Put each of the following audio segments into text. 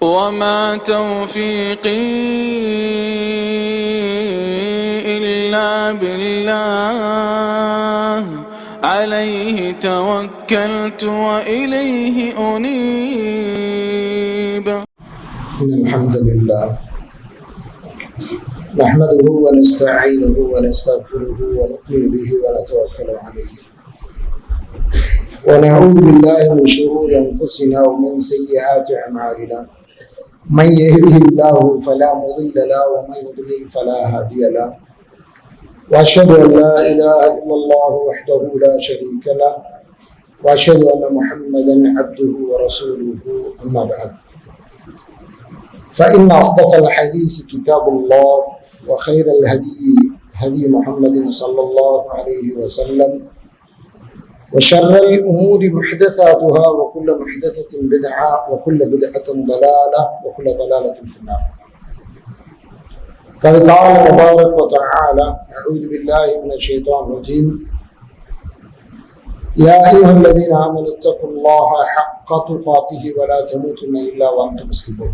وما توفيقي إلا بالله عليه توكلت وإليه أنيب. إن الحمد لله نحمده ونستعينه ونستغفره ونؤمن به ونتوكل عليه ونعوذ بالله من شرور أنفسنا ومن سيئات أعمالنا. من يهده الله فلا مضل له ومن يضلل فلا هادي له. وأشهد أن لا إله إلا الله وحده لا شريك له وأشهد أن محمدا عبده ورسوله. أما بعد، فإن أصدق الحديث كتاب الله وخير الهدي هدي محمد صلى الله عليه وسلم وشر الأمور محدثاتها وكل محدثة بدعة وكل بدعة ضلالة وكل ضلالة في النار. قد قال تبارك وتعالى: أعوذ بالله من الشيطان الرجيم: يا أيها الذين آمنوا اتقوا الله حق تقاته ولا تموتن إلا وأنتم مسلمون.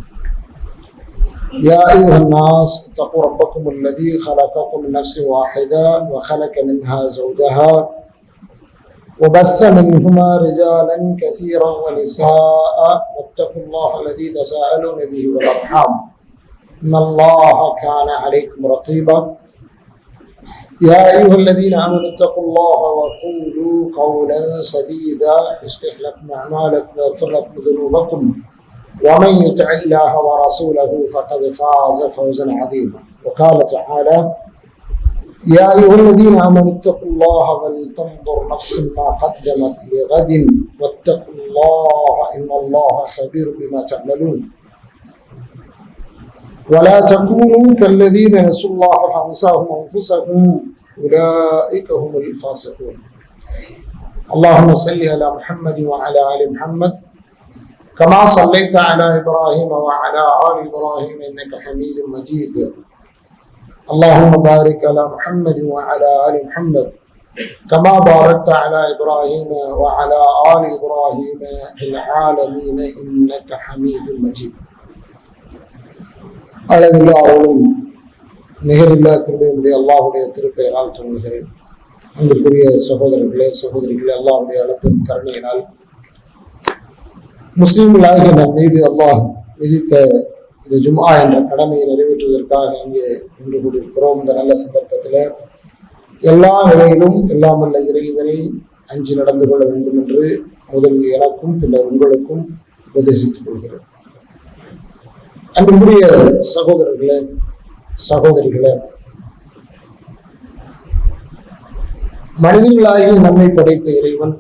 يا أيها الناس اتقوا ربكم الذي خلقكم من نفس واحدة وخلق منها زوجها وبث منهما رجالا كثيرا ونساء واتقوا الله الذي تساءلون به والأرحام إن الله كان عليكم رقيبا. يا أيها الذين آمنوا اتقوا الله وقولوا قولا سديدا يصلح لكم أعمالكم ويغفر لكم ذنوبكم ومن يطع الله ورسوله فقد فاز فوزا عظيما. وقال تعالى: يا أيها الذين آمنوا اتقوا الله ولتنظر نفس ما قدمت لغد واتقوا الله إن الله خبير بما تعملون. ولا تكونوا كالذين نسوا الله فأنساهم أنفسهم أولئك هم الفاسقون. اللهم صل على محمد وعلى آل محمد كما صليت على إبراهيم وعلى آل إبراهيم إنك حميد مجيد. اللهم بارك على محمد وعلى آل محمد كما باركت على إبراهيم وعلى آل إبراهيم في العالمين إنك حميد مجيد. அளவில்லா அருளும் நிகரில்லா கிருபையுடைய அல்லாஹுடைய திருப்பெயரால் துவங்குகிறேன். அன்புக்குரிய சகோதரர்களே சகோதரிகளே, அல்லாஹுடைய அளப்பெரும் கருணையினால் முஸ்லிம்களாகிய நம் மீது அல்லாஹ் விதித்த இந்த ஜும்ஆ என்ற கடமையை நிறைவேற்றுவதற்காக இங்கே நின்று கொண்டிருக்கிறோம். இந்த நல்ல சந்தர்ப்பத்தில் எல்லா நிலையிலும் எல்லாம் வல்ல இறைவனை அஞ்சி நடந்து கொள்ள வேண்டும் என்று முதலில் எனக்கும் பின்னர் உங்களுக்கும் உபதேசித்துக் கொள்கிறேன். அன்புக்குரிய சகோதரர்களே சகோதரிகளே, மனிதர்களாகி நம்மை படைத்த இறைவன்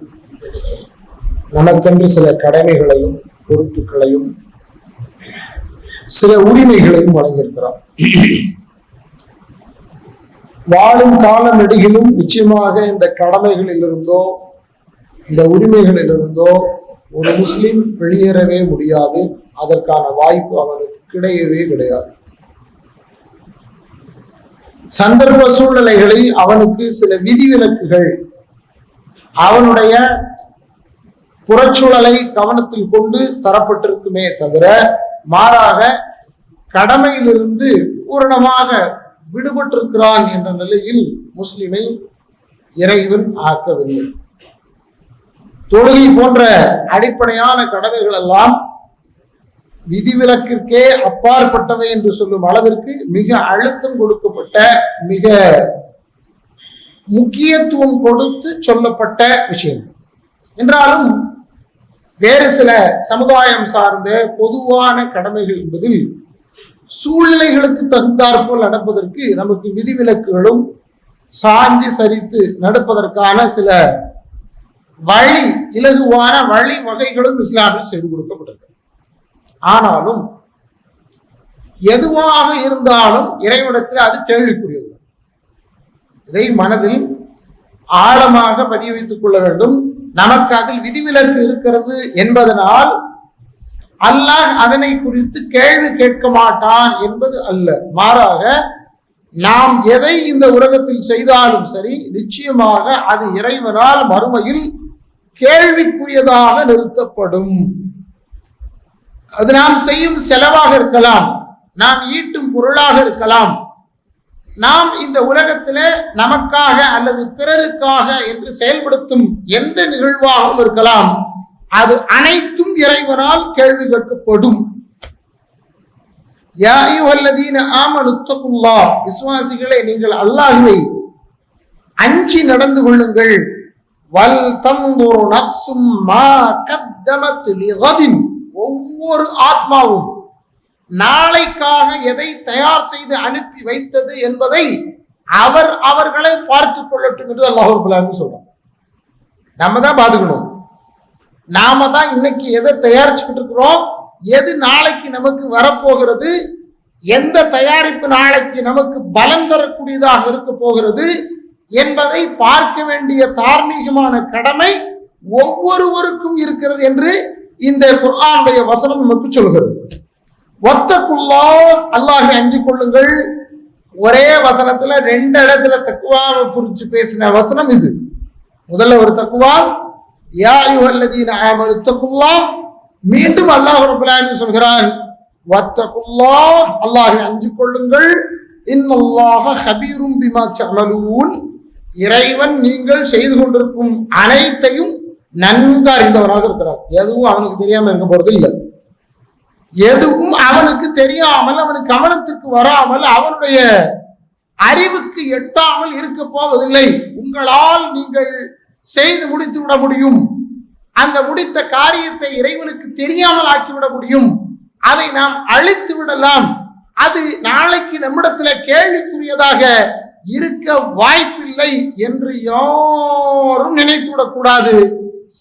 நமக்கென்று சில கடமைகளையும் பொறுப்புகளையும் சில உரிமைகளையும் வழங்கியிருக்கிறார். வாழும் காலம் நெடுகிலும் நிச்சயமாக இந்த கடமைகளிலிருந்தோ இந்த உரிமைகளிலிருந்தோ ஒரு முஸ்லிம் வெளியேறவே முடியாது. அதற்கான வாய்ப்பு அவனுக்கு கிடையவே கிடையாது. சந்தர்ப்ப சூழ்நிலைகளில் அவனுக்கு சில விதிவிலக்குகள் அவனுடைய புறச்சூழலை கவனத்தில் கொண்டு தரப்பட்டிருக்குமே தவிர மாறாக கடமையிலிருந்து பூரணமாக விடுபட்டிருக்கிறான் என்ற நிலையில் முஸ்லிமை இறைவன் ஆக்கவில்லை. தொழுகை போன்ற அடிப்படையான கடமைகள் எல்லாம் விதிவிலக்கிற்கே அப்பாற்பட்டவை என்று சொல்லும் அளவிற்கு மிக அழுத்தம் கொடுக்கப்பட்ட மிக முக்கியத்துவம் கொடுத்து சொல்லப்பட்ட விஷயம் என்றாலும் வேறு சில சமுதாயம் சார்ந்த பொதுவான கடமைகள் என்பதில் சூழ்நிலைகளுக்கு தகுந்தாற்போல் நடப்பதற்கு நமக்கு விதிவிலக்குகளும் சாஞ்சி சரித்து நடப்பதற்கான சில வழி இலகுவான வழி வகைகளும் இஸ்லாமில் செய்து கொடுக்கப்பட்டிருக்கு. ஆனாலும் எதுவாக இருந்தாலும் இறைவனிடத்தில் அது கேள்விக்குரியது. இதை மனதில் ஆழமாக பதிய வைத்துக் கொள்ள வேண்டும். நமக்கு அதில் விதிவிலக்கு இருக்கிறது என்பதனால் அல்லாஹ் அதனை குறித்து கேள்வி கேட்க மாட்டான் என்பது அல்ல. மாறாக நாம் எதை இந்த உலகத்தில் செய்தாலும் சரி, நிச்சயமாக அது இறைவனால் மறுமையில் கேள்விக்குரியதாக நிறுத்தப்படும். அது நாம் செய்யும் செலவாக இருக்கலாம், நாம் ஈட்டும் பொருளாக இருக்கலாம், நாம் இந்த உலகத்திலே நமக்காக அல்லது பிறருக்காக என்று செயல்படுத்தும் எந்த நிகழ்வாகவும் இருக்கலாம். அது அனைத்தும் இறைவனால் கேள்வி கேட்கப்படும். யா அய்யுஹல்லதீன ஆமனு தக்குல்லாஹ், விசுவாசிகளே நீங்கள் அல்லாஹ்வை அஞ்சி நடந்து கொள்ளுங்கள். வல் தன்துரு நஃப்சும் மா கத்தமத் லிகதின், ஒவ்வொரு ஆத்மாவும் நாளைக்காக எதை தயார் செய்து அனுப்பி வைத்தது என்பதை அவர்களை பார்த்துக் கொள்ளட்டும் என்று அல்லாஹ் ரப்பல் ஆலமீன் சொல்றான். நம்ம தான் பார்த்துக்கணும். நாம தான் இன்னைக்கு எதை தயாரிச்சுக்கிட்டு இருக்கிறோம், எது நாளைக்கு நமக்கு வரப்போகிறது, எந்த தயாரிப்பு நாளைக்கு நமக்கு பலன் தரக்கூடியதாக இருக்க போகிறது என்பதை பார்க்க வேண்டிய தார்மீகமான கடமை ஒவ்வொருவருக்கும் இருக்கிறது என்று இந்த குர்ஆனுடைய வசனம் நமக்கு சொல்கிறது. வத்தகுல்லாஹ், அல்லாஹ்வை அஞ்சிக் கொள்ளுங்கள். ஒரே வசனத்துல 2 இடத்துல தக்வாவை குறித்து பேசின வசனம் இது. முதல்ல ஒரு தக்வா, யா அய்யுஹல்லதீன ஆமனு தக்குல்லாஹ். மீண்டும் அல்லாஹ் ரப்பல் ஆலமீன் சொல்கிறான், வத்தகுல்லாஹ், அல்லாஹ்வை அஞ்சிக் கொள்ளுங்கள். இன்னல்லாஹ ஹபீரும் பிமா தஅமலூன், இறைவன் நீங்கள் செய்து கொண்டிருக்கும் அனைத்தையும் நன்கு அறிந்தவனாக இருக்கிறார். எதுவும் அவனுக்கு தெரியாம இருக்க போறது இல்லை. எதுவும் அவனுக்கு தெரியாமல், அவனுக்கு கவனத்துக்கு வராமல், அவனுடைய அறிவுக்கு எட்டாமல் இருக்க போவதில்லை. உங்களால் நீங்கள் செய்து முடித்து விட முடியும். அந்த முடித்த காரியத்தை இறைவனுக்கு தெரியாமல் ஆக்கிவிட முடியும். அதை நாம் அழித்து விடலாம். அது நாளைக்கு நம்மிடத்துல கேள்விக்குரியதாக இருக்க வாய்ப்பில்லை என்று யாரும் நினைத்து விடக்கூடாது.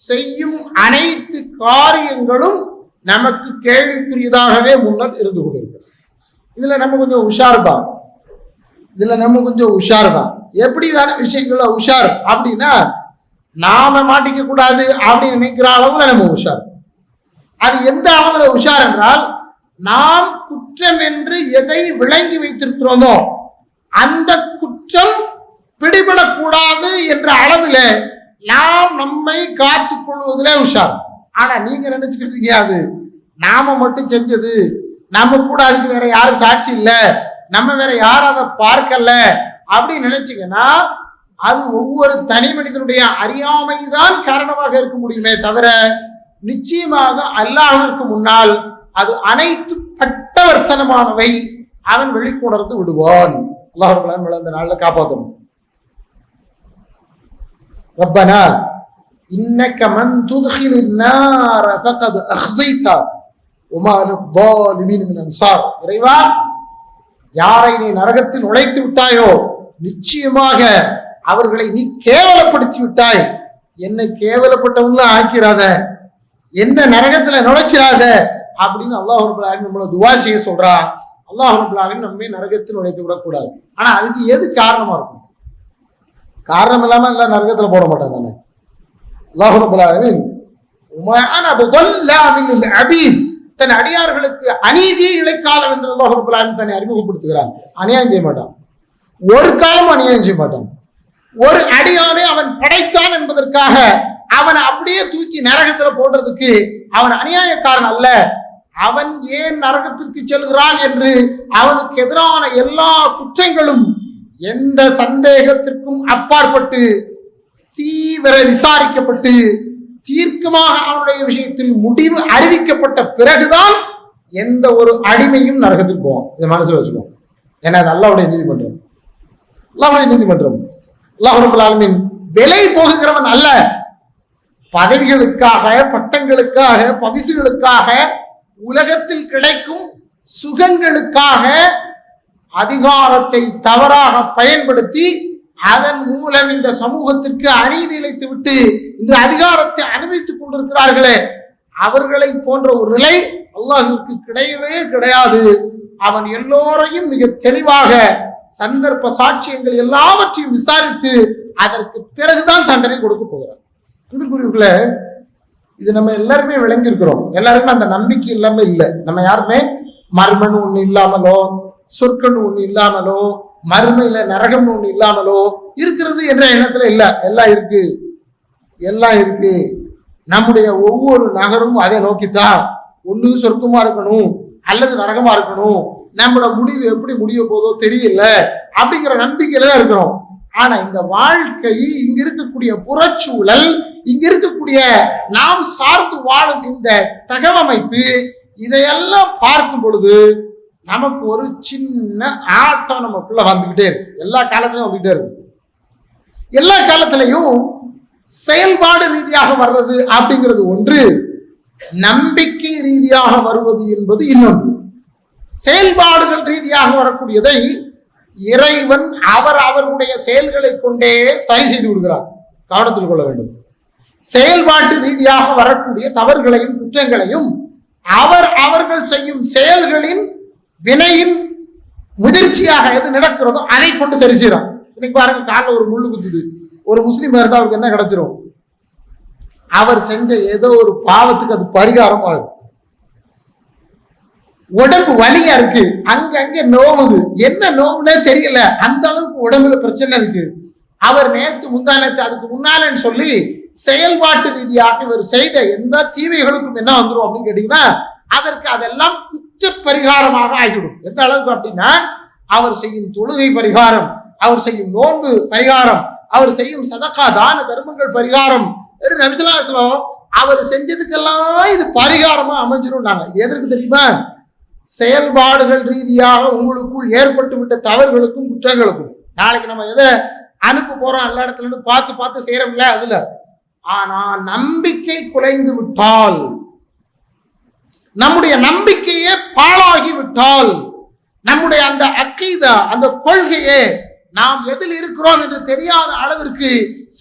செய்யும் அனைத்து காரியங்களும் நமக்கு கேள்விக்குரியதாகவே முன்னர் இருந்து கொண்டிருக்கிறது. இதுல நம்ம கொஞ்சம் உஷார் தான். எப்படியான விஷயங்கள்ல உஷார் அப்படின்னா, நாம மாட்டிக்க கூடாது அப்படின்னு நினைக்கிற அளவுல நம்ம உஷார். அது எந்த அளவுல உஷார் என்றால், நாம் குற்றம் என்று எதை விளங்கி வைத்திருக்கிறோமோ அந்த குற்றம் பிடிபடக்கூடாது என்ற அளவில் நாம் நம்மை காத்துக் கொள்வதிலே உஷார். ஆனா நீங்க நினைச்சுக்கிட்டு இருக்கீங்க அது நாம மட்டும் செஞ்சது, நம்ம கூட அதுக்கு வேற யாரும் சாட்சி இல்லை, நம்ம வேற யாரும் அதை பார்க்கல அப்படின்னு நினைச்சீங்கன்னா, அது ஒவ்வொரு தனி மனிதனுடைய அறியாமைதான் காரணமாக இருக்க முடியுமே தவிர, நிச்சயமாக அல்லாஹ்விற்கு முன்னால் அது அனைத்து பட்டவர்த்தனமானவை. அவன் வெளிக்கொணர்ந்து விடுவான். அல்லாஹ் ரப்பல் ஆலமீன் இந்த நாள்ல காப்பாற்றணும். ரப்பனா இன்னக மன் துத்கிலின் நார ஃபகத் அக்ஸைதா வமா லிஸ்ஸாலிமீன மின் அன்சார். இறைவா, யாரை நீ நரகத்தில் நுழைத்து விட்டாயோ நிச்சயமாக அவர்களை நீ கேவலப்படுத்தி விட்டாய். என்னை கேவலப்பட்டவங்களும் ஆக்கிறாத, என்ன நரகத்துல நுழைச்சிடாத அப்படின்னு அல்லாஹ் ரப்பல் ஆலமீன் நம்மள துஆ செய்ய சொல்றா. அல்லாஹ் ரப்பல் ஆலமீன் நம்மை நரகத்தில் நுழைத்து விடக்கூடாது. ஆனா அதுக்கு எது காரணமா இருக்கும்? காரணம் இல்லாம எல்லாம் நரகத்துல போட மாட்டாங்க. அல்லாஹ் ரப்பல் ஆலமீன் தன் அடியார்களுக்கு அநீதியை இழைக்காலம் என்று அல்லாஹ் ரப்பல் ஆலமீன் தன்னை அறிமுகப்படுத்துகிறான். அநியாயம் செய்ய மாட்டான், ஒரு காலம் அநியாயம் செய்ய மாட்டான். ஒரு அடியானை அவன் படைத்தான் என்பதற்காக அவனை அப்படியே தூக்கி நரகத்துல போடுறதுக்கு அவன் அநியாயக்காரன் அல்ல. அவன் ஏன் நரகத்திற்கு செல்கிறான் என்று அவனுக்கு எதிரான எல்லா குற்றங்களும் எந்த சந்தேகத்திற்கும் அப்பாற்பட்டு தீவிர விசாரிக்கப்பட்டு தீர்க்கமாக அவனுடைய விஷயத்தில் முடிவு அறிவிக்கப்பட்ட பிறகுதான் எந்த ஒரு அடிமையும் நரகத்துக்கு போவான். இதை மனசுல வச்சுக்கோம். ஏன்னா அது அல்லாஹ்வுடைய நீதிமன்றம். அல்லாஹ் ரப்பல் ஆலமீன் விலை போகுகிறவன் அல்ல. பதவிகளுக்காக, பட்டங்களுக்காக, பரிசுகளுக்காக, உலகத்தில் கிடைக்கும் சுகங்களுக்காக அதிகாரத்தை தவறாக பயன்படுத்தி அதன் மூலம் இந்த சமூகத்திற்கு அநீதி இழைத்து விட்டு இந்த அதிகாரத்தை அனுபவித்துக் கொண்டிருக்கிறார்களே, அவர்களை போன்ற ஒரு நிலை அல்லாஹ்விற்கு கிடையவே கிடையாது. அவன் எல்லோரையும் மிக தெளிவாக சந்தர்ப்ப சாட்சியங்கள் எல்லாவற்றையும் விசாரித்து அதற்கு பிறகுதான் தண்டனை கொடுக்க போகிறார். அன்புக்குரியவர்களே, இது நம்ம எல்லாருமே விளங்கி இருக்கிறோம். எல்லாருமே அந்த நம்பிக்கை இல்லாம இல்லை. நம்ம யாருமே மர்மன் ஒண்ணு இல்லாமலோ, சொற்கன் ஒண்ணு இல்லாமலோ, மர்மையில நரகம் ஒண்ணு இல்லாமலோ இருக்கிறது என்ற எண்ணத்துல இல்ல. எல்லாம் இருக்கு. நம்முடைய ஒவ்வொரு நகரும் அதை நோக்கித்தான் ஒண்ணு சொர்க்கமா இருக்கணும் அல்லது நரகமா இருக்கணும், நம்மளோட முடிவு எப்படி முடிய போதோ தெரியல அப்படிங்கிற நம்பிக்கையில தான் இருக்கிறோம். ஆனா இந்த வாழ்க்கை, இங்க இருக்கக்கூடிய புறச்சூழல், இங்க இருக்கக்கூடிய நாம் சார்ந்து வாழும் இந்த தகவமைப்பு, இதையெல்லாம் பார்க்கும் பொழுது நமக்கு ஒரு சின்ன ஆட்டம் நமக்குள்ள வந்துகிட்டே இருக்கு. எல்லா காலத்திலையும் வந்துகிட்டே இருக்கு. எல்லா காலத்திலையும் செயல்பாடு ரீதியாக வர்றது அப்படிங்கிறது ஒன்று, நம்பிக்கை ரீதியாக வருவது என்பது இன்னொன்று. செயல்பாடுகள் ரீதியாக வரக்கூடியதை இறைவன் அவர்களுடைய செயல்களை கொண்டே சரி செய்து விடுகிறார். கவனத்தில் கொள்ள வேண்டும். செயல்பாட்டு ரீதியாக வரக்கூடிய தவறுகளையும் குற்றங்களையும் அவர்கள் செய்யும் செயல்களின் வினையின் முதிர்ச்சியாக எது நடக்கிறதோ அதை கொண்டு சரி செய்யறான். இன்னைக்கு பாருங்க, காலில் ஒரு முள்ளு குத்துது, ஒரு முஸ்லீம் இருந்தா அவருக்கு என்ன கிடைச்சிரும்? அவர் செஞ்ச ஏதோ ஒரு பாவத்துக்கு அது பரிகாரம் ஆகும். உடம்பு வலியா இருக்கு, அங்க நோவுது, என்ன நோவுனே தெரியல, அந்த அளவுக்கு உடம்புல பிரச்சனை இருக்கு. அவர் நேத்து முந்தானத்து அதுக்கு முன்னாலன்னு சொல்லி செயல்பாட்டு ரீதியாக இவர் செய்த எந்த தீமைகளுக்கும் என்ன வந்துடும் அப்படின்னு கேட்டீங்கன்னா, அதற்கு அதெல்லாம் குற்ற பரிகாரமாக ஆகிவிடும். எந்த அளவுக்கு அப்படின்னா, அவர் செய்யும் தொழுகை பரிகாரம், அவர் செய்யும் நோன்பு பரிகாரம், அவர் செய்யும் சதகா தான தர்மங்கள் பரிகாரம், நபி ஸல்லல்லாஹு அலைஹி வஸல்லம் அவர் செஞ்சதுக்கெல்லாம் இது பரிகாரமா அமைஞ்சிரும். நாங்க இது எதற்கு தெரியுமா? செயல்பாடுகள் ரீதியாக உங்களுக்குள் ஏற்பட்டு விட்ட தவறுகளுக்கும் குற்றங்களுக்கும். நாளைக்கு நம்ம எதை அனுப்ப போறோம், எல்லா இடத்துல இருந்து பார்த்து செய்யறோம்ல அதுல. ஆனா நம்பிக்கை குலைந்து விட்டால், நம்முடைய நம்பிக்கையே பாழாகி விட்டால், நம்முடைய அந்த அக்கீதா, அந்த கொள்கையே நாம் எதில் இருக்கிறோம் என்று தெரியாத அளவிற்கு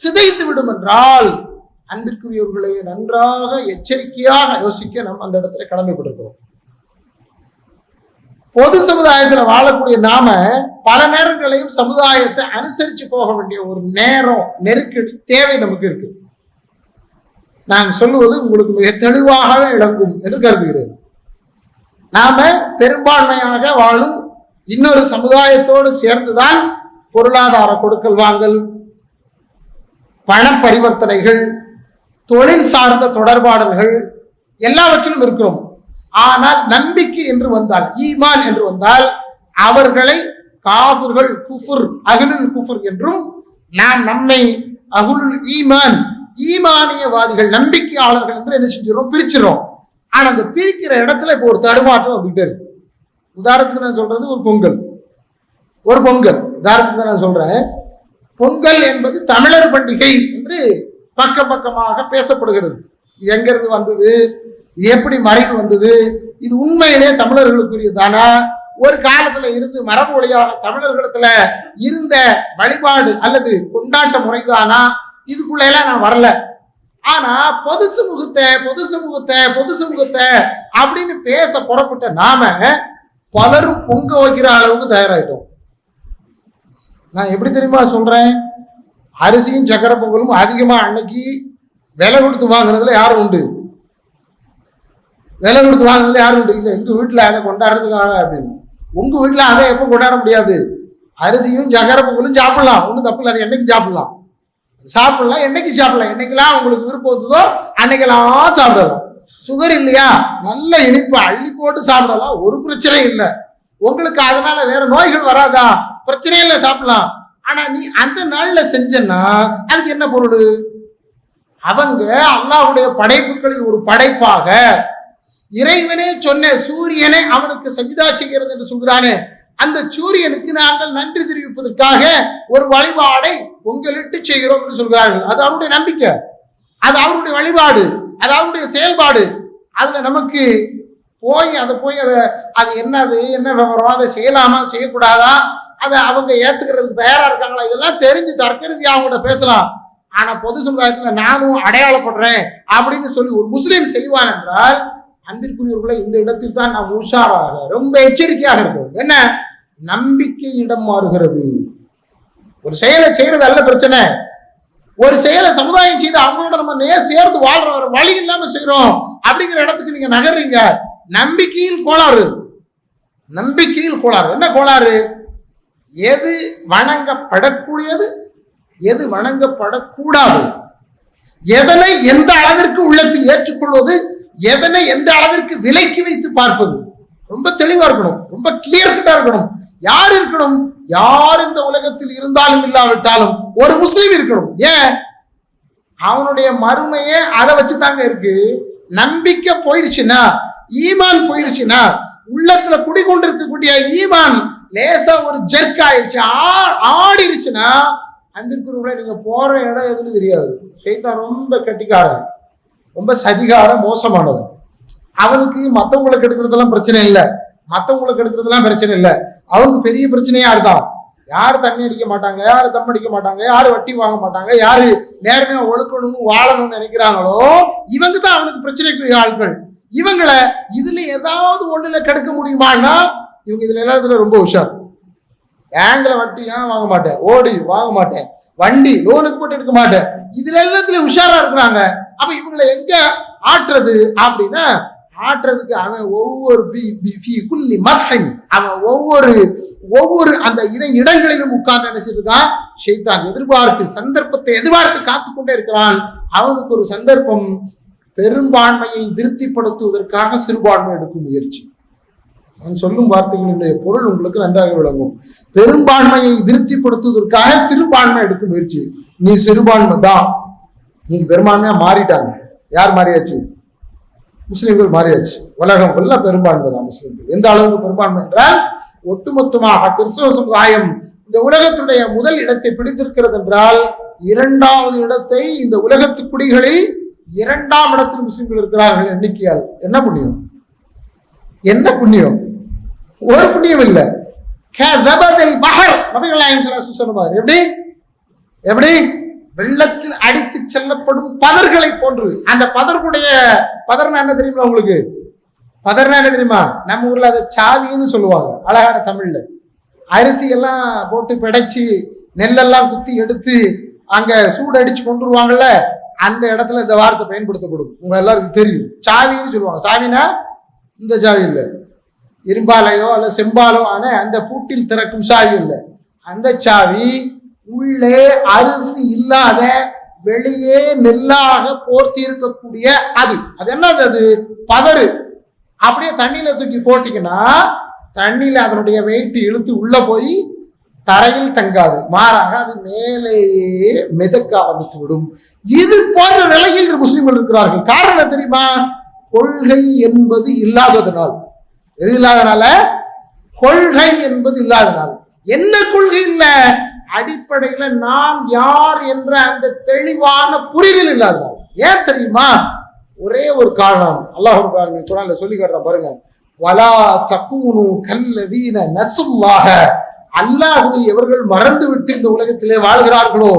சிதைத்து விடும் என்றால், அன்பிற்குரியவர்களே, நன்றாக எச்சரிக்கையாக யோசிக்க நாம் அந்த இடத்துல கடமைப்பட்டிருக்கிறோம். பொது சமுதாயத்தில் வாழக்கூடிய நாம பல நேரங்களையும் சமுதாயத்தை அனுசரிச்சு போக வேண்டிய ஒரு நேரம், நெருக்கடி, தேவை நமக்கு இருக்கு. நான் சொல்லுவது உங்களுக்கு மிக தெளிவாகவே விளங்கும் என்று கருதுகிறேன். நாம பெரும்பான்மையாக வாழும் இன்னொரு சமுதாயத்தோடு சேர்ந்துதான் பொருளாதார கொடுக்கல் வாங்கல், பண பரிவர்த்தனைகள், தொழில் சார்ந்த தொடர்பாடல்கள் எல்லாவற்றிலும் இருக்கிறோம். ஆனால் நம்பிக்கை என்று வந்தால், ஈமான் என்று வந்தால், அவர்களை காஃபிர்கள், குஃபுர், அஹ்லுல் குஃபுர் என்றும், நம்மை அஹ்லுல் ஈமான், ஈமானியவாதிகள், நம்பிக்கையாளர்கள் என்று என்ன செஞ்சிடறோம், பிரிச்சிடறோம். ஆனா அந்த பிரிக்கிற இடத்துல இப்போ ஒரு தடுமாற்றம் வந்துகிட்டே இருக்கு. உதாரணத்துக்கு நான் சொல்றது ஒரு பொங்கல். உதாரணத்துக்கு நான் சொல்றேன், பொங்கல் என்பது தமிழர் பண்டிகை என்று பக்கமாக பேசப்படுகிறது. இது எங்கிருந்து வந்தது, இது எப்படி மறைவு வந்தது, இது உண்மையிலே தமிழர்களுக்குரியதானா, ஒரு காலத்துல இருந்து மரபு வழியாக தமிழர்களிடத்துல இருந்த வழிபாடு அல்லது கொண்டாட்ட முறைதானா, இதுக்குள்ள எல்லாம் நான் வரல. ஆனா பொது சமூகத்தை அப்படின்னு பேச புறப்பட்ட நாம பலரும் பொங்க வைக்கிற அளவுக்கு தயாராயிட்டோம். நான் எப்படி தெரியுமா சொல்றேன், அரிசியும் சக்கரை பொங்கலும் அதிகமா அன்னைக்கு விலை கொடுத்து வாங்குறதுல யாரும் உண்டு? விலை கொடுத்து வாங்குறதுல யாரும் உண்டு? இல்லை, எங்க வீட்டுல அதை கொண்டாடுறதுக்காக அப்படின்னு. உங்க வீட்டுல அதை எப்ப கொண்டாட முடியாது. அரிசியும் சக்கரை பொங்கலும் சாப்பிடலாம், ஒன்றும் தப்பு இல்லை, அதை என்னைக்கு சாப்பிடலாம், என்னைக்கு சாப்பிடலாம், என்னைக்கெல்லாம் உங்களுக்கு விருப்பம் வந்ததோ அன்னைக்கெல்லாம் சாப்பிடலாம். சுகர் இல்லையா, நல்ல இனிப்பு அள்ளி போட்டு சாப்பிடலாம், ஒரு பிரச்சனையும் இல்லை. உங்களுக்கு அதனால வேற நோய்கள் வராதா, பிரச்சனை இல்லை, சாப்பிடலாம். ஆனா நீ அந்த நாள்ல செஞ்சன்னா அதுக்கு என்ன பொருள்? அவங்க அல்லாஹ்வுடைய படைப்புகளில் ஒரு படைப்பாக இறைவனே சொன்ன சூரியனை அவனுக்கு சஜிதா செய்கிறது என்று சொல்கிறானே, அந்த சூரியனுக்கு நாங்கள் நன்றி தெரிவிப்பதற்காக ஒரு வழிபாடை பொங்கலிட்டு செய்கிறோம் என்று சொல்கிறார்கள். அது அவருடைய நம்பிக்கை, அது அவருடைய வழிபாடு, அது அவருடைய செயல்பாடு. அதுல நமக்கு அது என்னது, என்ன விவரம், அதை செய்யலாமா செய்யக்கூடாதா, அதை அவங்க ஏத்துக்கிறதுக்கு தயாரா இருக்காங்களா, இதெல்லாம் தெரிஞ்சு தற்கருதி அவங்கள்ட்ட பேசலாம். ஆனா பொது சமுதாயத்துல நானும் அடையாளப்படுறேன் அப்படின்னு சொல்லி ஒரு முஸ்லீம் செய்வான் என்றால், அன்பிற்குரியவர்களை, இந்த இடத்தில் தான் நாம் உஷாராக ரொம்ப எச்சரிக்கையாக இருக்கிறோம். என்ன, நம்பிக்கை இடம் மாறுகிறது. ஒரு செயலை செய்யறது அல்ல பிரச்சனை, ஒரு செயலை சமுதாயம் செய்து அவங்களோட நம்ம சேர்ந்து வாழ்ற ஒரு வழி இல்லாம செய்யறோம் அப்படிங்கிற இடத்துக்கு நீங்க நகர்றீங்க. நம்பிக்கையில் கோளாறு. என்ன கோளாறு? எது வணங்கப்படக்கூடியது, எது வணங்கப்படக்கூடாது, எதனை எந்த அளவிற்கு உள்ளத்தில் ஏற்றுக்கொள்வது, எதனை எந்த அளவிற்கு விலைக்கு வைத்து பார்ப்பது, ரொம்ப தெளிவா இருக்கணும், ரொம்ப கிளியர் கட்டா இருக்கணும். யார் இருக்கணும்? யார் இந்த உலகத்தில் இருந்தாலும் இல்லாவிட்டாலும் ஒரு முஸ்லீம் இருக்கணும். ஏன்? அவனுடைய மறுமையே அதை வச்சுதாங்க இருக்கு. நம்பிக்கை போயிருச்சுன்னா, ஈமான் போயிருச்சுன்னா, உள்ளத்துல குடிகொண்டிருக்கக்கூடிய ஈமான் லேசா ஒரு ஜெர்க் ஆயிடுச்சு, ஆடிருச்சுன்னா, அன்பிற்குரியவர்களே நீங்க போற இடம் எதுன்னு தெரியாது. ஷைத்தான் ரொம்ப கெட்டிக்காரன், ரொம்ப சதிகாரம், மோசமானவன். அவனுக்கு மத்தவங்களை கெடுக்கிறதெல்லாம் பிரச்சனை இல்லை, மத்தவங்களை கெடுக்கிறதெல்லாம் பிரச்சனை இல்லை. அவனுக்கு பெரிய பிரச்சனையா இருந்தான். யாரு தண்ணி அடிக்க மாட்டாங்க, யாரு தம் அடிக்க மாட்டாங்க, யாரு வட்டி வாங்க மாட்டாங்க, யாரு நேர்மையா ஒழுக்கணும்னு வாழணும்னு நினைக்கிறாங்களோ இவங்க தான் அவனுக்கு பிரச்சனைக்குரிய ஆட்கள். இவங்களை இதுல ஏதாவது ஒண்ணுல கெடுக்க முடியுமான்னா இவங்க இதுல எல்லாத்துல ரொம்ப உஷார். பேங்க்ல வட்டி வாங்க மாட்டேன், ஓடி வாங்க மாட்டேன், வண்டி லோனுக்கு போட்டு எடுக்க மாட்டேன், இதுல எல்லாத்துலயும் உஷாரா இருக்கிறாங்க. அப்ப இவங்களை எங்க ஆட்டுறது அப்படின்னா, ஆட்டுறதுக்கு அவன் ஒவ்வொரு அவன் ஒவ்வொரு அந்த இடங்களிலும் உட்கார்ந்து நினைச்சிருக்கான். ஷைத்தான் எதிர்பார்த்து சந்தர்ப்பத்தை எதிர்பார்த்து காத்துக்கொண்டே இருக்கிறான். அவனுக்கு ஒரு சந்தர்ப்பம், பெரும்பான்மையை திருப்திப்படுத்துவதற்காக சிறுபான்மை எடுக்கும் முயற்சி. நான் சொல்லும் வார்த்தைகளுடைய பொருள் உங்களுக்கு நன்றாக விளங்கும். பெரும்பான்மையை திருப்திப்படுத்துவதற்காக சிறுபான்மை எடுக்கும் முயற்சி. நீ சிறுபான்மை தான், நீங்க பெரும்பான்மையா மாறிட்டாங்க. யார் மாறியாச்சு? முஸ்லிம்கள் மாறியாச்சு. உலகம் ஃபுல்லா பெரும்பான்மை தான் முஸ்லிம்கள். எந்த அளவுக்கு பெரும்பான்மை என்றால், ஒட்டுமொத்தமாக கிறிஸ்தவ சமுதாயம் இந்த உலகத்துடைய முதல் இடத்தை பிடித்திருக்கிறது என்றால், இரண்டாவது இடத்தை இந்த உலகத்து குடிகளில் இரண்டாம் இடத்தில் முஸ்லிம்கள் இருக்கிறார்கள் எண்ணிக்கையால். என்ன புண்ணியம்? என்ன புண்ணியம்? ஒரு புண்ணியம் இல்லை. எப்படி எப்படி வெள்ளத்தில் அடித்து செல்லப்படும் பதர்களை போன்று. அந்த பதர்களுடைய பதர்னா என்ன தெரியுமா உங்களுக்கு? பதர்னா என்ன தெரியுமா? நம்ம ஊர்ல அதை சாவின்னு சொல்லுவாங்க அழகான தமிழ்ல. அரிசி எல்லாம் போட்டு பிடைச்சி நெல்லெல்லாம் குத்தி எடுத்து அங்க சூடு அடிச்சு கொண்டு வருவாங்கல்ல, அந்த இடத்துல இந்த வார்த்தை பயன்படுத்தப்படும். உங்க எல்லாருக்கும் தெரியும், சாவின்னு சொல்லுவாங்க. சாவினா இந்த சாவி இல்லை, இரும்பாலையோ அல்ல செம்பாலோ ஆன அந்த பூட்டில் திறக்கும் சாவி இல்லை. அந்த சாவி உள்ளே அரிசி இல்லாத வெளியே நெல்லாக போர்த்தி இருக்கக்கூடிய அது என்னது? அது பதறு. அப்படியே தண்ணியில தூக்கி போட்டீங்கன்னா தண்ணியில அதனுடைய வெயிட் இழுத்து உள்ள போய் தரையில் தங்காது, மாறாக அது மேலேயே மிதக்க ஆரம்பித்து விடும். இது போன்ற நிலையில் முஸ்லிம்கள் இருக்கிறார்கள். காரணம் தெரியுமா? கொள்கை என்பது இல்லாததனால். எது இல்லாதனால? கொள்கை என்பது இல்லாதனால். என்ன கொள்கை இல்ல? அடிப்படையில நான் யார் என்ற அந்த தெளிவான புரிதல் இல்லாதனால். ஏன் தெரியுமா? ஒரே ஒரு காரணம். அல்லாஹ் குர்ஆன்ல சொல்லி காட்டுறான் பாருங்க. வலா தகூனு கல்லதீன நஸுல்லாஹ, அல்லாஹ்வை எவர்கள் மறந்து விட்டு இந்த உலகத்திலே வாழ்கிறார்களோ